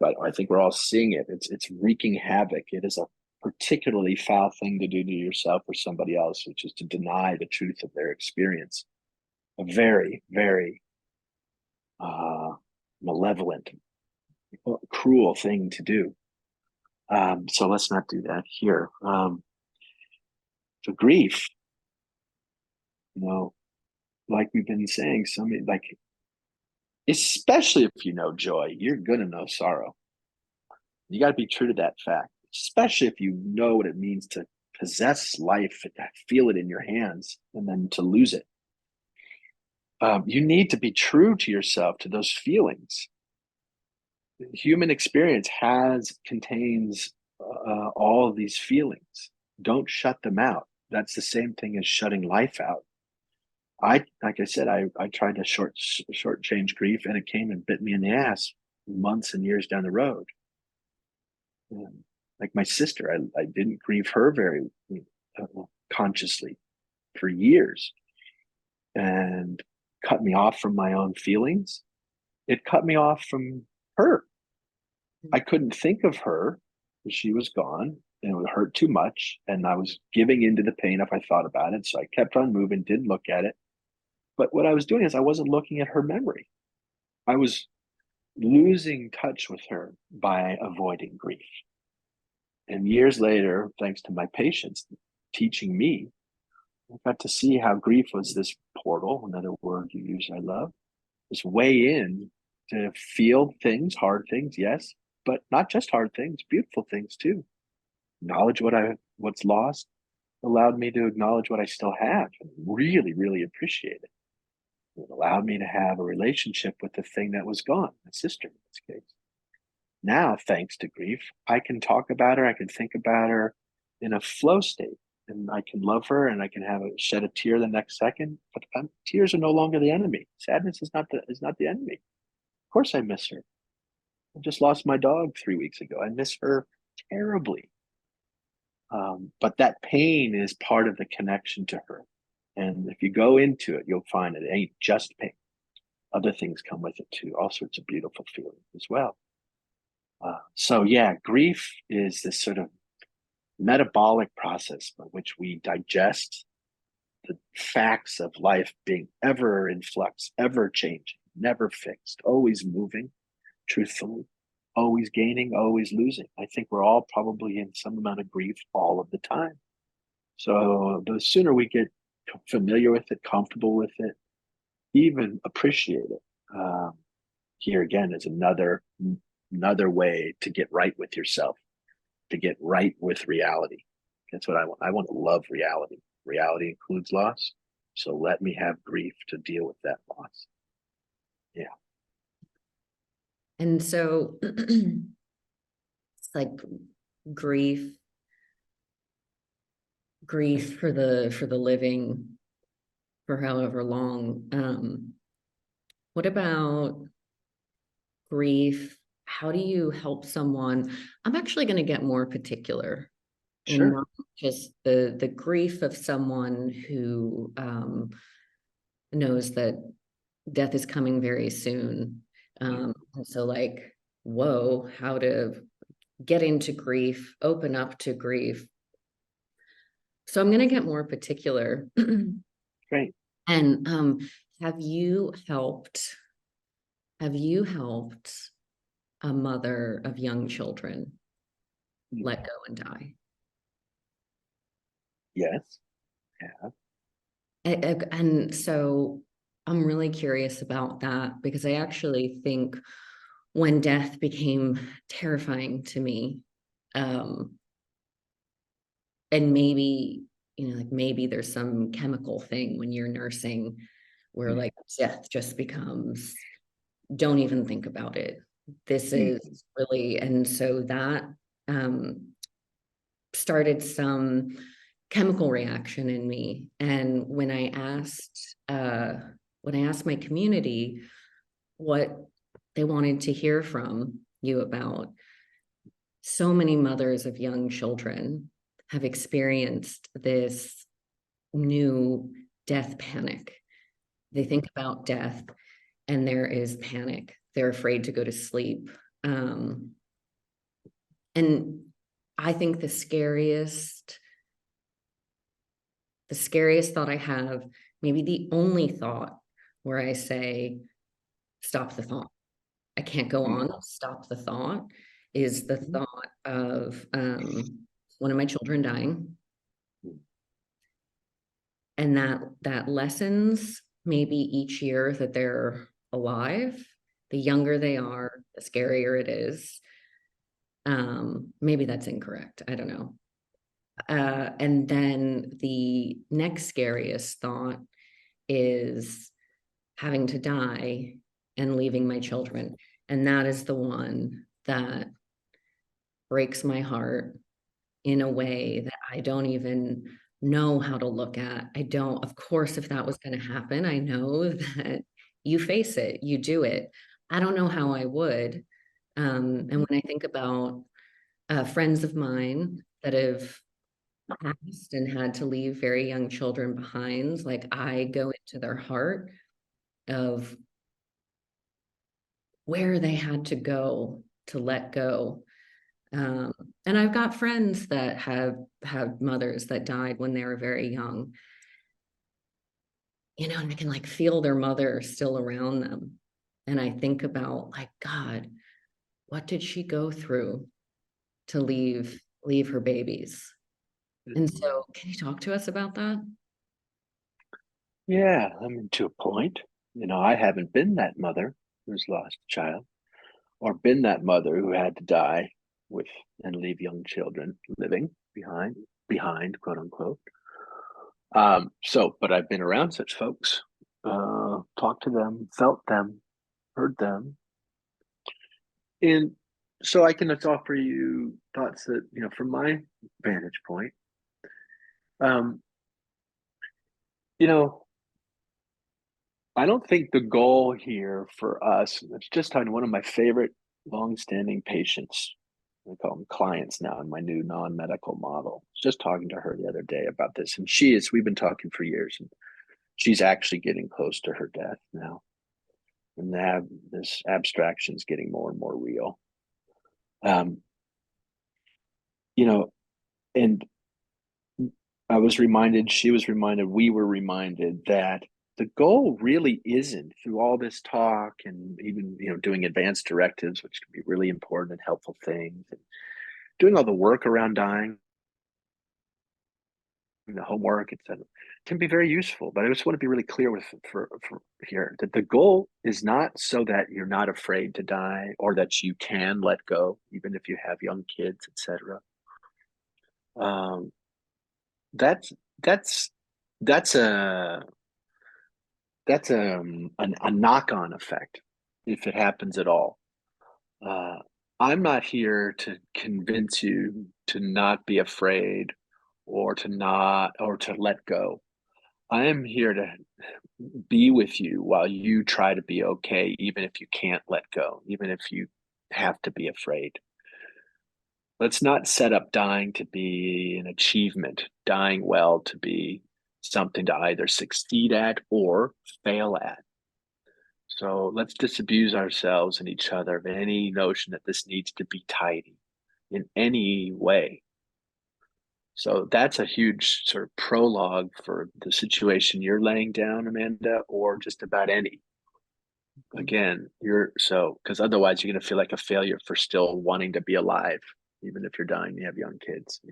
but I think we're all seeing it. It's wreaking havoc. It is a particularly foul thing to do to yourself or somebody else, which is to deny the truth of their experience. A very, very malevolent, cruel thing to do. So let's not do that here. For grief, like we've been saying, like, especially if you know joy, you're going to know sorrow. You got to be true to that fact, especially if you know what it means to possess life and feel it in your hands and then to lose it. You need to be true to yourself, to those feelings. Human experience contains all of these feelings. Don't shut them out. That's the same thing as shutting life out. Like I said, I tried to shortchange grief, and it came and bit me in the ass months and years down the road. Like my sister, I didn't grieve her very consciously for years, and cut me off from my own feelings. It cut me off from her. I couldn't think of her because she was gone, and it would hurt too much, and I was giving into the pain if I thought about it. So I kept on moving, didn't look at it. But what I was doing is I wasn't looking at her memory. I was losing touch with her by avoiding grief. And years later, thanks to my patients teaching me, I got to see how grief was this portal, another word you use I love, this way in to feel things, hard things, yes, but not just hard things, beautiful things too. Acknowledge what's lost allowed me to acknowledge what I still have and really, really appreciate it. It allowed me to have a relationship with the thing that was gone, my sister in this case. Now, thanks to grief, I can talk about her, I can think about her in a flow state, and I can love her, and I can shed a tear the next second. But tears are no longer the enemy. Sadness is not the enemy. Of course, I miss her. I just lost my dog 3 weeks ago. I miss her terribly. But that pain is part of the connection to her. And if you go into it, you'll find it ain't just pain. Other things come with it too, all sorts of beautiful feelings as well. So yeah, grief is this sort of metabolic process by which we digest the facts of life being ever in flux, ever changing, never fixed, always moving, truthfully, always gaining, always losing. I think we're all probably in some amount of grief all of the time. So the sooner we get familiar with it, comfortable with it, even appreciate it. Here again is another way to get right with yourself, to get right with reality. That's what I want. I want to love reality. Reality includes loss. So let me have grief to deal with that loss. Yeah. And so it's like grief for the living for however long. What about grief? How do you help someone? I'm actually going to get more particular and not just the grief of someone who knows that death is coming very soon. And so like, whoa, how to get into grief, open up to grief. So I'm going to get more particular. Great. And have you helped a mother of young children let go and die? Yes. Yeah. And so I'm really curious about that because I actually think when death became terrifying to me, um, and maybe, like maybe there's some chemical thing when you're nursing where like death just becomes, don't even think about it. This Mm. is really, and so that um, started some chemical reaction in me. And when I asked my community what they wanted to hear from you about, so many mothers of young children have experienced this new death panic. They think about death and there is panic. They're afraid to go to sleep. And I think the scariest thought I have, maybe the only thought where I say, stop the thought. I can't go Mm. on, stop the thought, is the Mhm. thought of one of my children dying. Mm. And that lessens maybe each year that they're alive. The younger they are, the scarier it is. Maybe that's incorrect. I don't know. And then the next scariest thought is having to die and leaving my children. And that is the one that breaks my heart in a way that I don't even know how to look at. I don't, of course, if that was going to happen, I know that you face it, you do it. I don't know how I would. And when I think about friends of mine that have passed and had to leave very young children behind, like I go into their heart of where they had to go to let go. Um, and I've got friends that have mothers that died when they were very young, and I can like feel their mother still around them. And I think about like, God, what did she go through to leave her babies? And so can you talk to us about that? Yeah, I mean, to a point. I haven't been that mother who's lost a child, or been that mother who had to die with and leave young children living behind, quote unquote. But I've been around such folks, talked to them, felt them, heard them, and so I can just offer you thoughts that, from my vantage point, um, you know, I don't think the goal here for us, it's just talking to one of my favorite longstanding patients. I call them clients now in my new non-medical model. I was just talking to her the other day about this, and we've been talking for years, and she's actually getting close to her death now. And this abstraction is getting more and more real. Um, you know, and she was reminded, we were reminded that the goal really isn't, through all this talk and even, doing advanced directives, which can be really important and helpful things, and doing all the work around dying, the homework, etc., can be very useful. But I just want to be really clear for here that the goal is not so that you're not afraid to die, or that you can let go, even if you have young kids, etc. Um, that's that's that's a knock-on effect if it happens at all. Uh, I'm not here to convince you to not be afraid, or to let go. I am here to be with you while you try to be okay, even if you can't let go, even if you have to be afraid. Let's not set up dying to be an achievement, dying well to be something to either succeed at or fail at. So let's disabuse ourselves and each other of any notion that this needs to be tidy in any way. So that's a huge sort of prologue for the situation you're laying down, Amanda, or just about any. Again, because otherwise you're going to feel like a failure for still wanting to be alive, even if you're dying, you have young kids.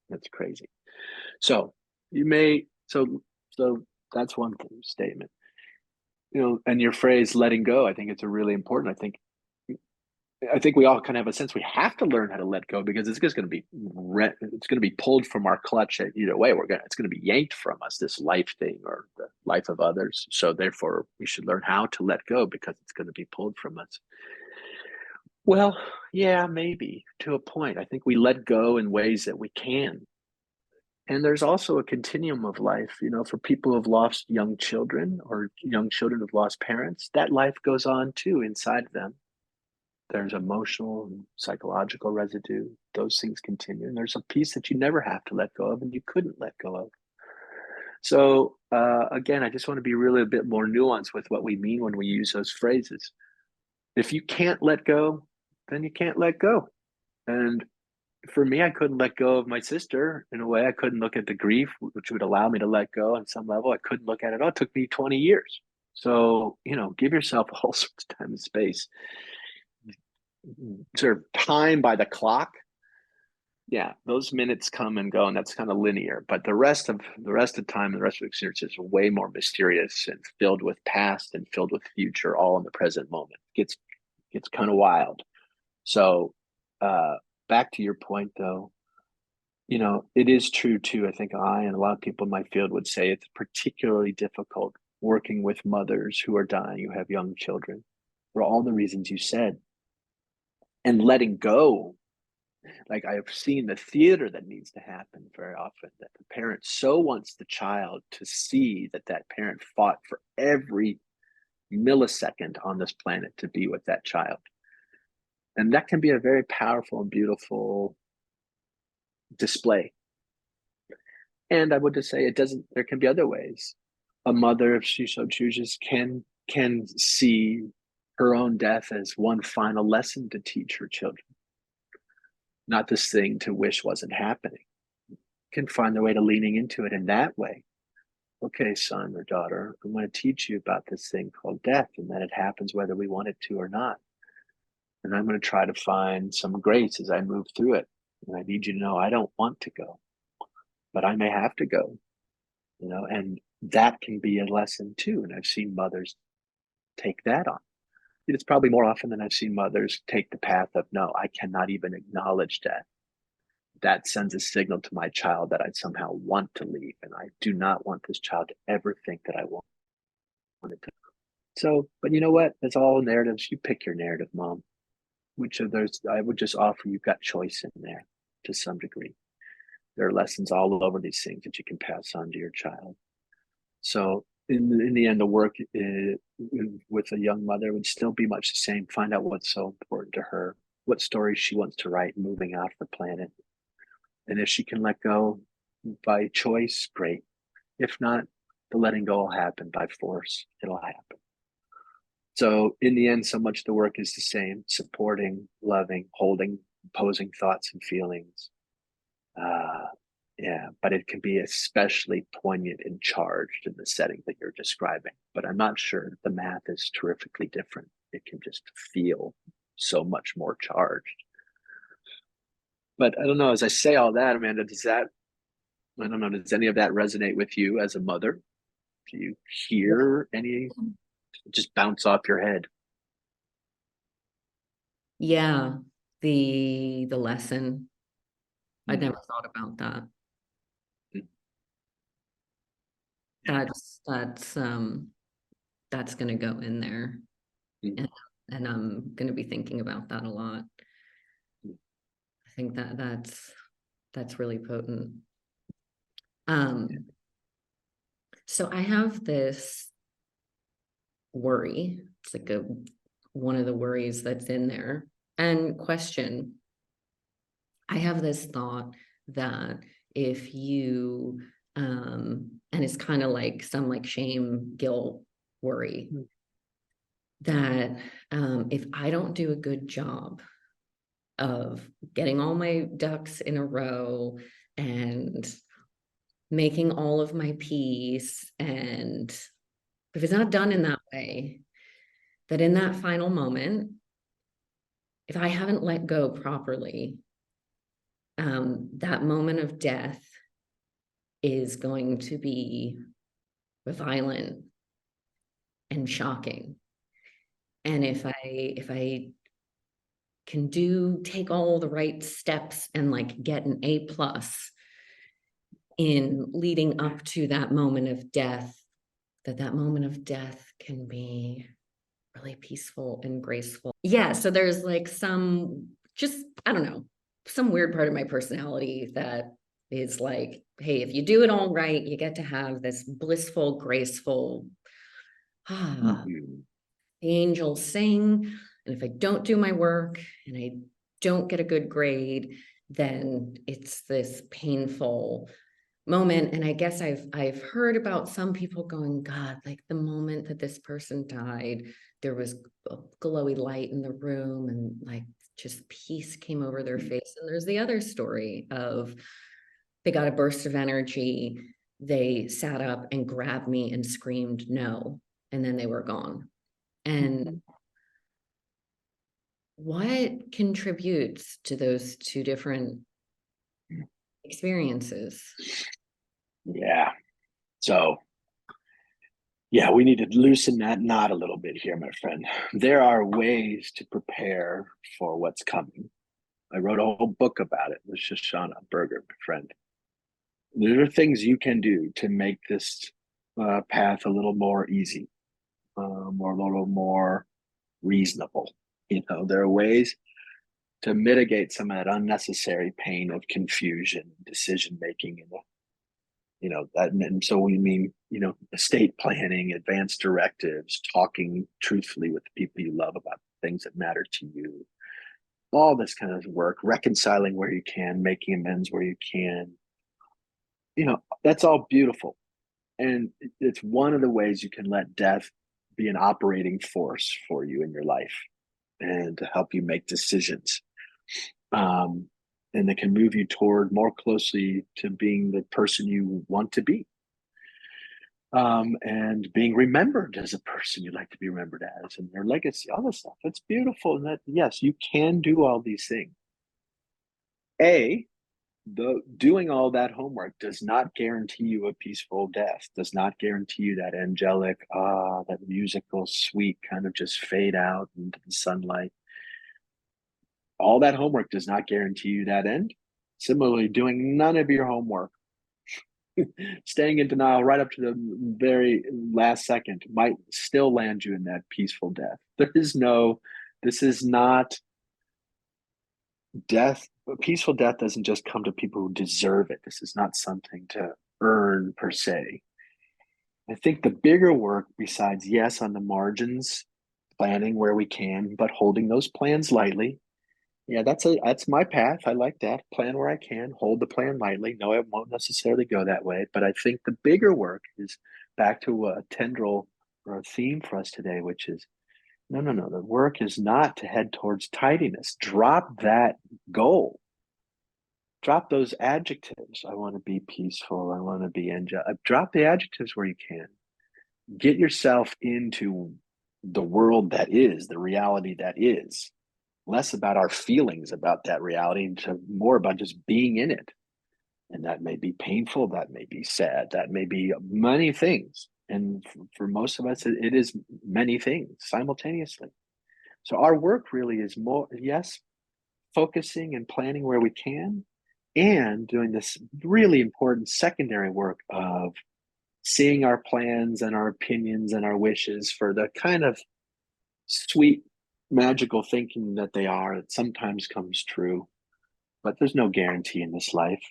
That's crazy. So you may, so, so that's one statement. and your phrase letting go, I think it's a really important. I think we all kind of have a sense we have to learn how to let go, because it's just going to be it's going to be pulled from our clutch either way. It's going to be yanked from us, this life thing or the life of others. So therefore we should learn how to let go, because it's going to be pulled from us. Well, yeah, maybe to a point. I think we let go in ways that we can. And there's also a continuum of life, for people who have lost young children, or young children who've lost parents, that life goes on too inside them. There's emotional and psychological residue. Those things continue. And there's a piece that you never have to let go of and you couldn't let go of. So again, I just want to be really a bit more nuanced with what we mean when we use those phrases. If you can't let go, then you can't let go. And for me, I couldn't let go of my sister in a way. I couldn't look at the grief, which would allow me to let go on some level. I couldn't look at it. Oh, it took me 20 years. So, give yourself all sorts of time and space. Sort of time by the clock. Yeah, those minutes come and go, and that's kind of linear. But the rest of time and the rest of the experience is way more mysterious and filled with past and filled with future, all in the present moment. Gets kind of wild. So back to your point though, it is true too. I think I and a lot of people in my field would say it's particularly difficult working with mothers who are dying, who have young children, for all the reasons you said. And letting go, like I have seen the theater that needs to happen very often, that the parent so wants the child to see that parent fought for every millisecond on this planet to be with that child. And that can be a very powerful and beautiful display. And I would just say there can be other ways. A mother, if she so chooses, can see her own death as one final lesson to teach her children. Not this thing to wish wasn't happening. Can find their way to leaning into it in that way. Okay, son or daughter, I'm going to teach you about this thing called death, and that it happens whether we want it to or not. And I'm going to try to find some grace as I move through it. And I need you to know I don't want to go, but I may have to go, and that can be a lesson too. And I've seen mothers take that on. It's probably more often than I've seen mothers take the path of, no, I cannot even acknowledge death. That sends a signal to my child that I somehow want to leave. And I do not want this child to ever think that I want it to. So, but you know what? It's all narratives. You pick your narrative, mom. Which of those, I would just offer you've got choice in there to some degree. There are lessons all over these things that you can pass on to your child. So in the end, the work with a young mother would still be much the same. Find out what's so important to her, what stories she wants to write moving off the planet. And if she can let go by choice, great. If not, the letting go will happen by force. It'll happen. So in the end, so much of the work is the same: supporting, loving, holding, posing thoughts and feelings. Yeah, but it can be especially poignant and charged in the setting that you're describing. But I'm not sure the math is terrifically different. It can just feel so much more charged. But I don't know, as I say all that, Amanda, I don't know, does any of that resonate with you as a mother? Do you hear any just bounce off your head? Yeah, the lesson. I'd Mm. never thought about that. Mm. That's gonna go in there. Mm. And I'm gonna be thinking about that a lot. Mm. I think that's really potent. So I have this worry. It's like one of the worries that's in there. And question. I have this thought that if you and it's kind of like some like shame, guilt, worry, Mm. that if I don't do a good job of getting all my ducks in a row and making all of my peace, and if it's not done in that way, that in that final moment, if I haven't let go properly, that moment of death is going to be violent and shocking. And if I can take all the right steps and like get an A+ in leading up to that moment of death, that moment of death can be really peaceful and graceful. Yeah, so there's like some, just, I don't know, some weird part of my personality that is like, hey, if you do it all right, you get to have this blissful, graceful, the angels sing. And if I don't do my work and I don't get a good grade, then it's this painful moment. And I guess I've heard about some people going, God, like the moment that this person died, there was a glowy light in the room and like just peace came over their face. And there's the other story of they got a burst of energy, they sat up and grabbed me and screamed no, and then they were gone. And what contributes to those two different experiences? Yeah. So, yeah, we need to loosen that knot a little bit here, my friend. There are ways to prepare for what's coming. I wrote a whole book about it with Shoshana Berger, my friend. There are things you can do to make this path a little more easy, or a little more reasonable. There are ways to mitigate some of that unnecessary pain of confusion, decision making, and so we mean, estate planning, advanced directives, talking truthfully with the people you love about things that matter to you, all this kind of work, reconciling where you can, making amends where you can. That's all beautiful. And it's one of the ways you can let death be an operating force for you in your life and to help you make decisions. And that can move you toward more closely to being the person you want to be. And being remembered as a person you'd like to be remembered as, and your legacy, all this stuff. It's beautiful. And that, yes, you can do all these things. Doing all that homework does not guarantee you a peaceful death, does not guarantee you that angelic, that musical, sweet kind of just fade out into the sunlight. All that homework does not guarantee you that end. Similarly, doing none of your homework, staying in denial right up to the very last second might still land you in that peaceful death. This is not death. Peaceful death doesn't just come to people who deserve it. This is not something to earn per se. I think the bigger work, besides, yes, on the margins, planning where we can, but holding those plans lightly. Yeah, that's my path. I like that. Plan where I can, hold the plan lightly. No, it won't necessarily go that way. But I think the bigger work is back to a tendril or a theme for us today, which is no. The work is not to head towards tidiness. Drop that goal. Drop those adjectives. I want to be peaceful. I want to be angelic. Drop the adjectives where you can. Get yourself into the world that is, the reality that is. Less about our feelings about that reality and to more about just being in it. And that may be painful, that may be sad, that may be many things. And for most of us, it is many things simultaneously. So our work really is more, yes, focusing and planning where we can, and doing this really important secondary work of seeing our plans and our opinions and our wishes for the kind of sweet magical thinking that they are, that sometimes comes true, but there's no guarantee in this life.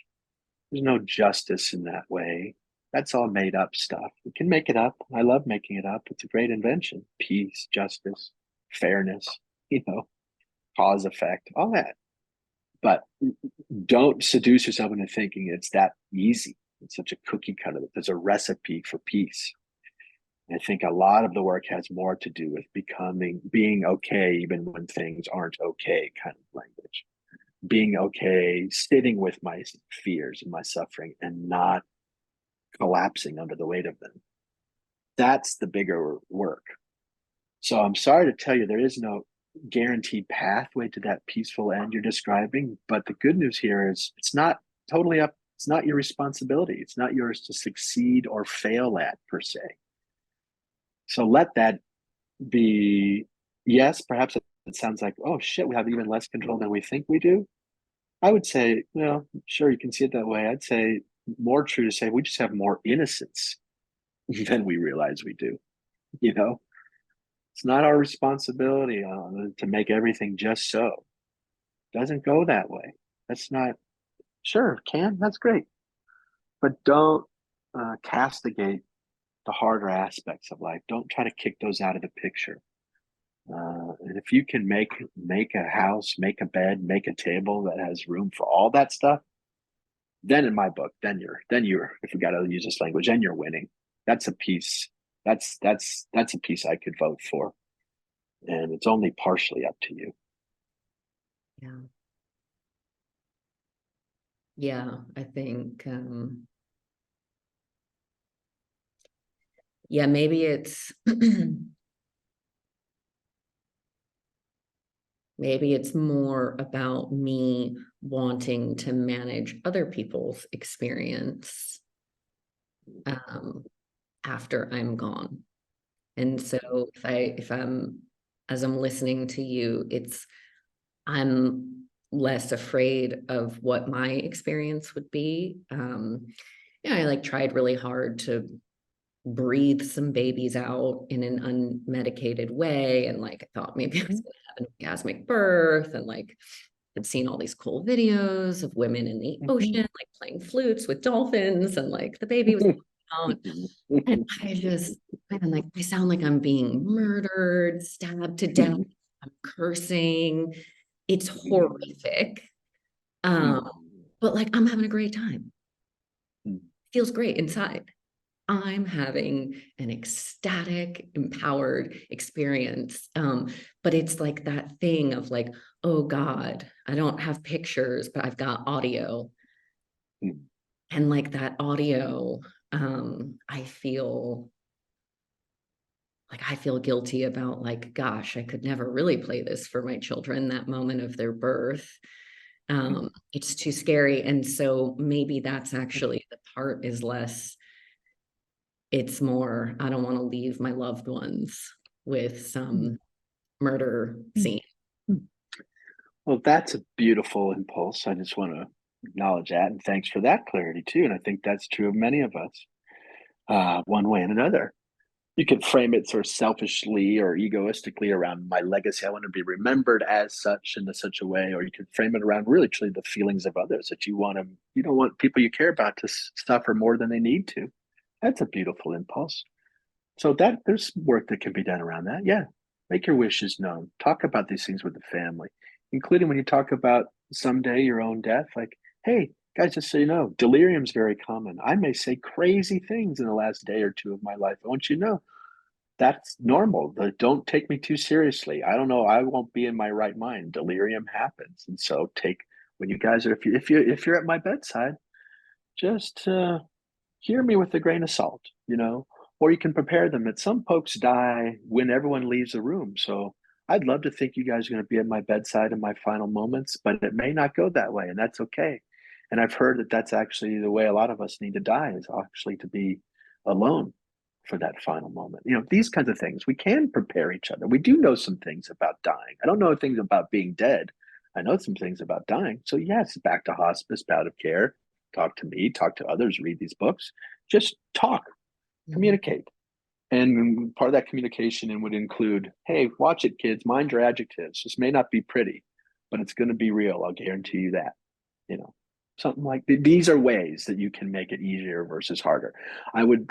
There's no justice in that way. That's all made up stuff. We can make it up. I love making it up. It's a great invention. Peace, justice, fairness, cause, effect, all that. But don't seduce yourself into thinking it's that easy. It's such a cookie cutter that there's a recipe for peace. I think a lot of the work has more to do with being okay even when things aren't okay kind of language. Being okay, sitting with my fears and my suffering and not collapsing under the weight of them. That's the bigger work. So I'm sorry to tell you, there is no guaranteed pathway to that peaceful end you're describing. But the good news here is it's not totally up. It's not your responsibility. It's not yours to succeed or fail at per se. So let that be, yes, perhaps it sounds like, oh shit, we have even less control than we think we do. I would say, well, sure, you can see it that way. I'd say more true to say we just have more innocence than we realize we do. You know, it's not our responsibility to make everything just so. It doesn't go that way. That's not, sure, can, that's great. But don't castigate the harder aspects of life. Don't try to kick those out of the picture. And if you can make a house, make a bed, make a table that has room for all that stuff, then in my book, then you're if we got to use this language, then you're winning. That's a piece. That's a piece I could vote for, and it's only partially up to you. Yeah. Yeah, I think yeah, maybe it's maybe it's more about me wanting to manage other people's experience after I'm gone. And so if I'm as I'm listening to you, I'm less afraid of what my experience would be. Yeah, I like tried really hard to breathe some babies out in an unmedicated way. And like, I thought maybe I was gonna have an orgasmic birth, and like, I'd seen all these cool videos of women in the ocean, like playing flutes with dolphins, and like the baby was out. And I'm like, I sound like I'm being murdered, stabbed to death. I'm cursing. It's horrific. But like, I'm having a great time. Feels great inside. I'm having an ecstatic, empowered experience. But it's like that thing of like, oh God, I don't have pictures, but I've got audio. And like that audio, I feel guilty about like, gosh, I could never really play this for my children, that moment of their birth. It's too scary. And so maybe that's actually the part is less, it's more, I don't want to leave my loved ones with some murder scene. Well, that's a beautiful impulse. I just want to acknowledge that, and thanks for that clarity too. And I think that's true of many of us, one way and another. You could frame it sort of selfishly or egoistically around my legacy. I want to be remembered as such in such a way, or you could frame it around really truly the feelings of others that you don't want people you care about to suffer more than they need to. That's a beautiful impulse. So that there's work that can be done around that. Yeah. Make your wishes known. Talk about these things with the family, including when you talk about someday your own death. Like, hey, guys, just so you know, delirium is very common. I may say crazy things in the last day or two of my life. I want you to know that's normal. Don't take me too seriously. I don't know. I won't be in my right mind. Delirium happens, and so take when you guys are if you're at my bedside, just hear me with a grain of salt. Or you can prepare them that some folks die when everyone leaves the room. So I'd love to think you guys are going to be at my bedside in my final moments, but it may not go that way, and that's okay. And I've heard that that's actually the way a lot of us need to die is actually to be alone for that final moment. These kinds of things. We can prepare each other. We do know some things about dying. I don't know things about being dead. I know some things about dying. So yes, back to hospice, palliative care. Talk to me, talk to others, read these books. Just talk, communicate. And part of that communication would include, hey, watch it, kids. Mind your adjectives. This may not be pretty, but it's going to be real. I'll guarantee you that. Something like these are ways that you can make it easier versus harder. I would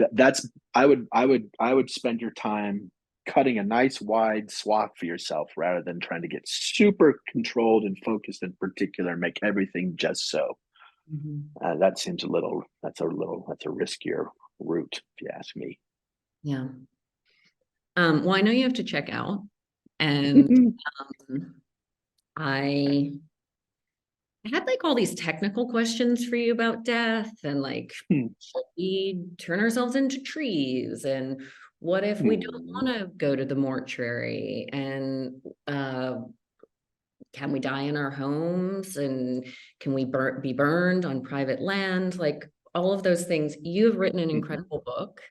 spend your time cutting a nice wide swath for yourself rather than trying to get super controlled and focused in particular and make everything just so. That seems that's a riskier route, if you ask me. Yeah. Well, I know you have to check out, and I had like all these technical questions for you about death, and like, should we turn ourselves into trees? And what if we don't want to go to the mortuary? And can we die in our homes? And can we be burned on private land? Like all of those things. You've written an incredible book.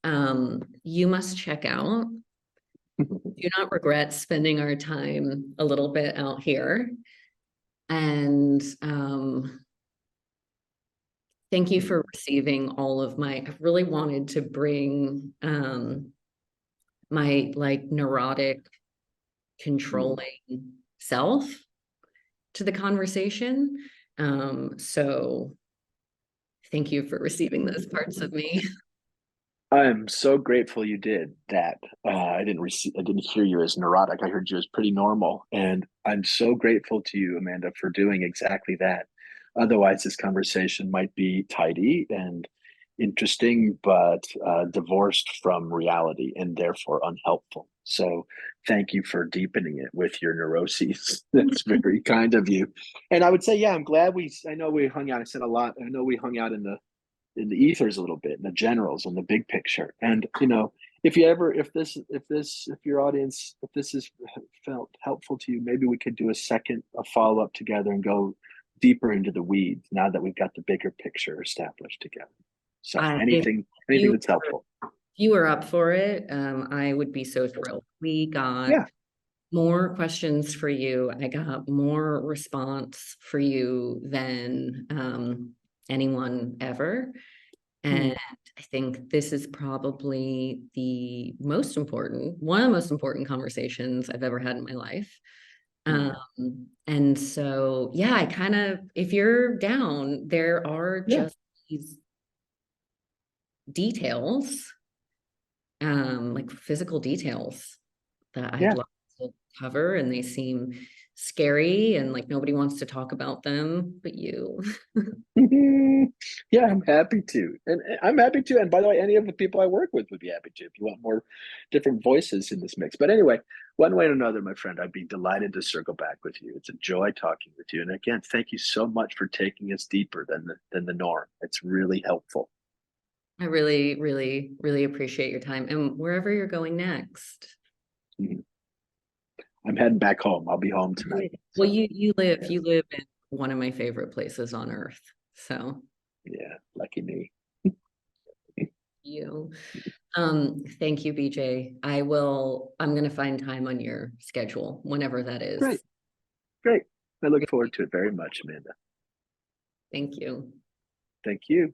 You must check out. Do not regret spending our time a little bit out here. And thank you for receiving all of my, I really wanted to bring my like neurotic, controlling self to the conversation. So thank you for receiving those parts of me. I'm so grateful you did that. I didn't hear you as neurotic. I heard you as pretty normal. And I'm so grateful to you, Amanda, for doing exactly that. Otherwise, this conversation might be tidy and interesting, but divorced from reality and therefore unhelpful. So thank you for deepening it with your neuroses. That's very kind of you. And I would say, yeah, I'm glad I know we hung out. I said a lot. I know we hung out in the ethers a little bit, in the generals, in the big picture. And if you ever, if your audience, if this has felt helpful to you, maybe we could do a follow up together and go deeper into the weeds now that we've got the bigger picture established together. So If anything you that's helpful. if you were up for it, I would be so thrilled. We got Yeah. more questions for you. I got more response for you than anyone ever. And I think this is probably one of the most important conversations I've ever had in my life. And so, yeah, if you're down, there are Yeah. just these details, like physical details that I'd Yeah. love to cover, and they seem scary and like nobody wants to talk about them but you. Yeah, I'm happy to. And I'm happy to. And by the way, any of the people I work with would be happy to if you want more different voices in this mix. But anyway, one way or another, my friend, I'd be delighted to circle back with you. It's a joy talking with you. And again, thank you so much for taking us deeper than the norm. It's really helpful. I really, really, really appreciate your time, and wherever you're going next. Mhm. I'm heading back home. I'll be home tonight. Well, So you live yeah, in one of my favorite places on earth. So yeah, lucky me. you thank you, BJ. I'm gonna find time on your schedule whenever that is. Great, great. I look forward to it very much, Amanda. Thank you. Thank you.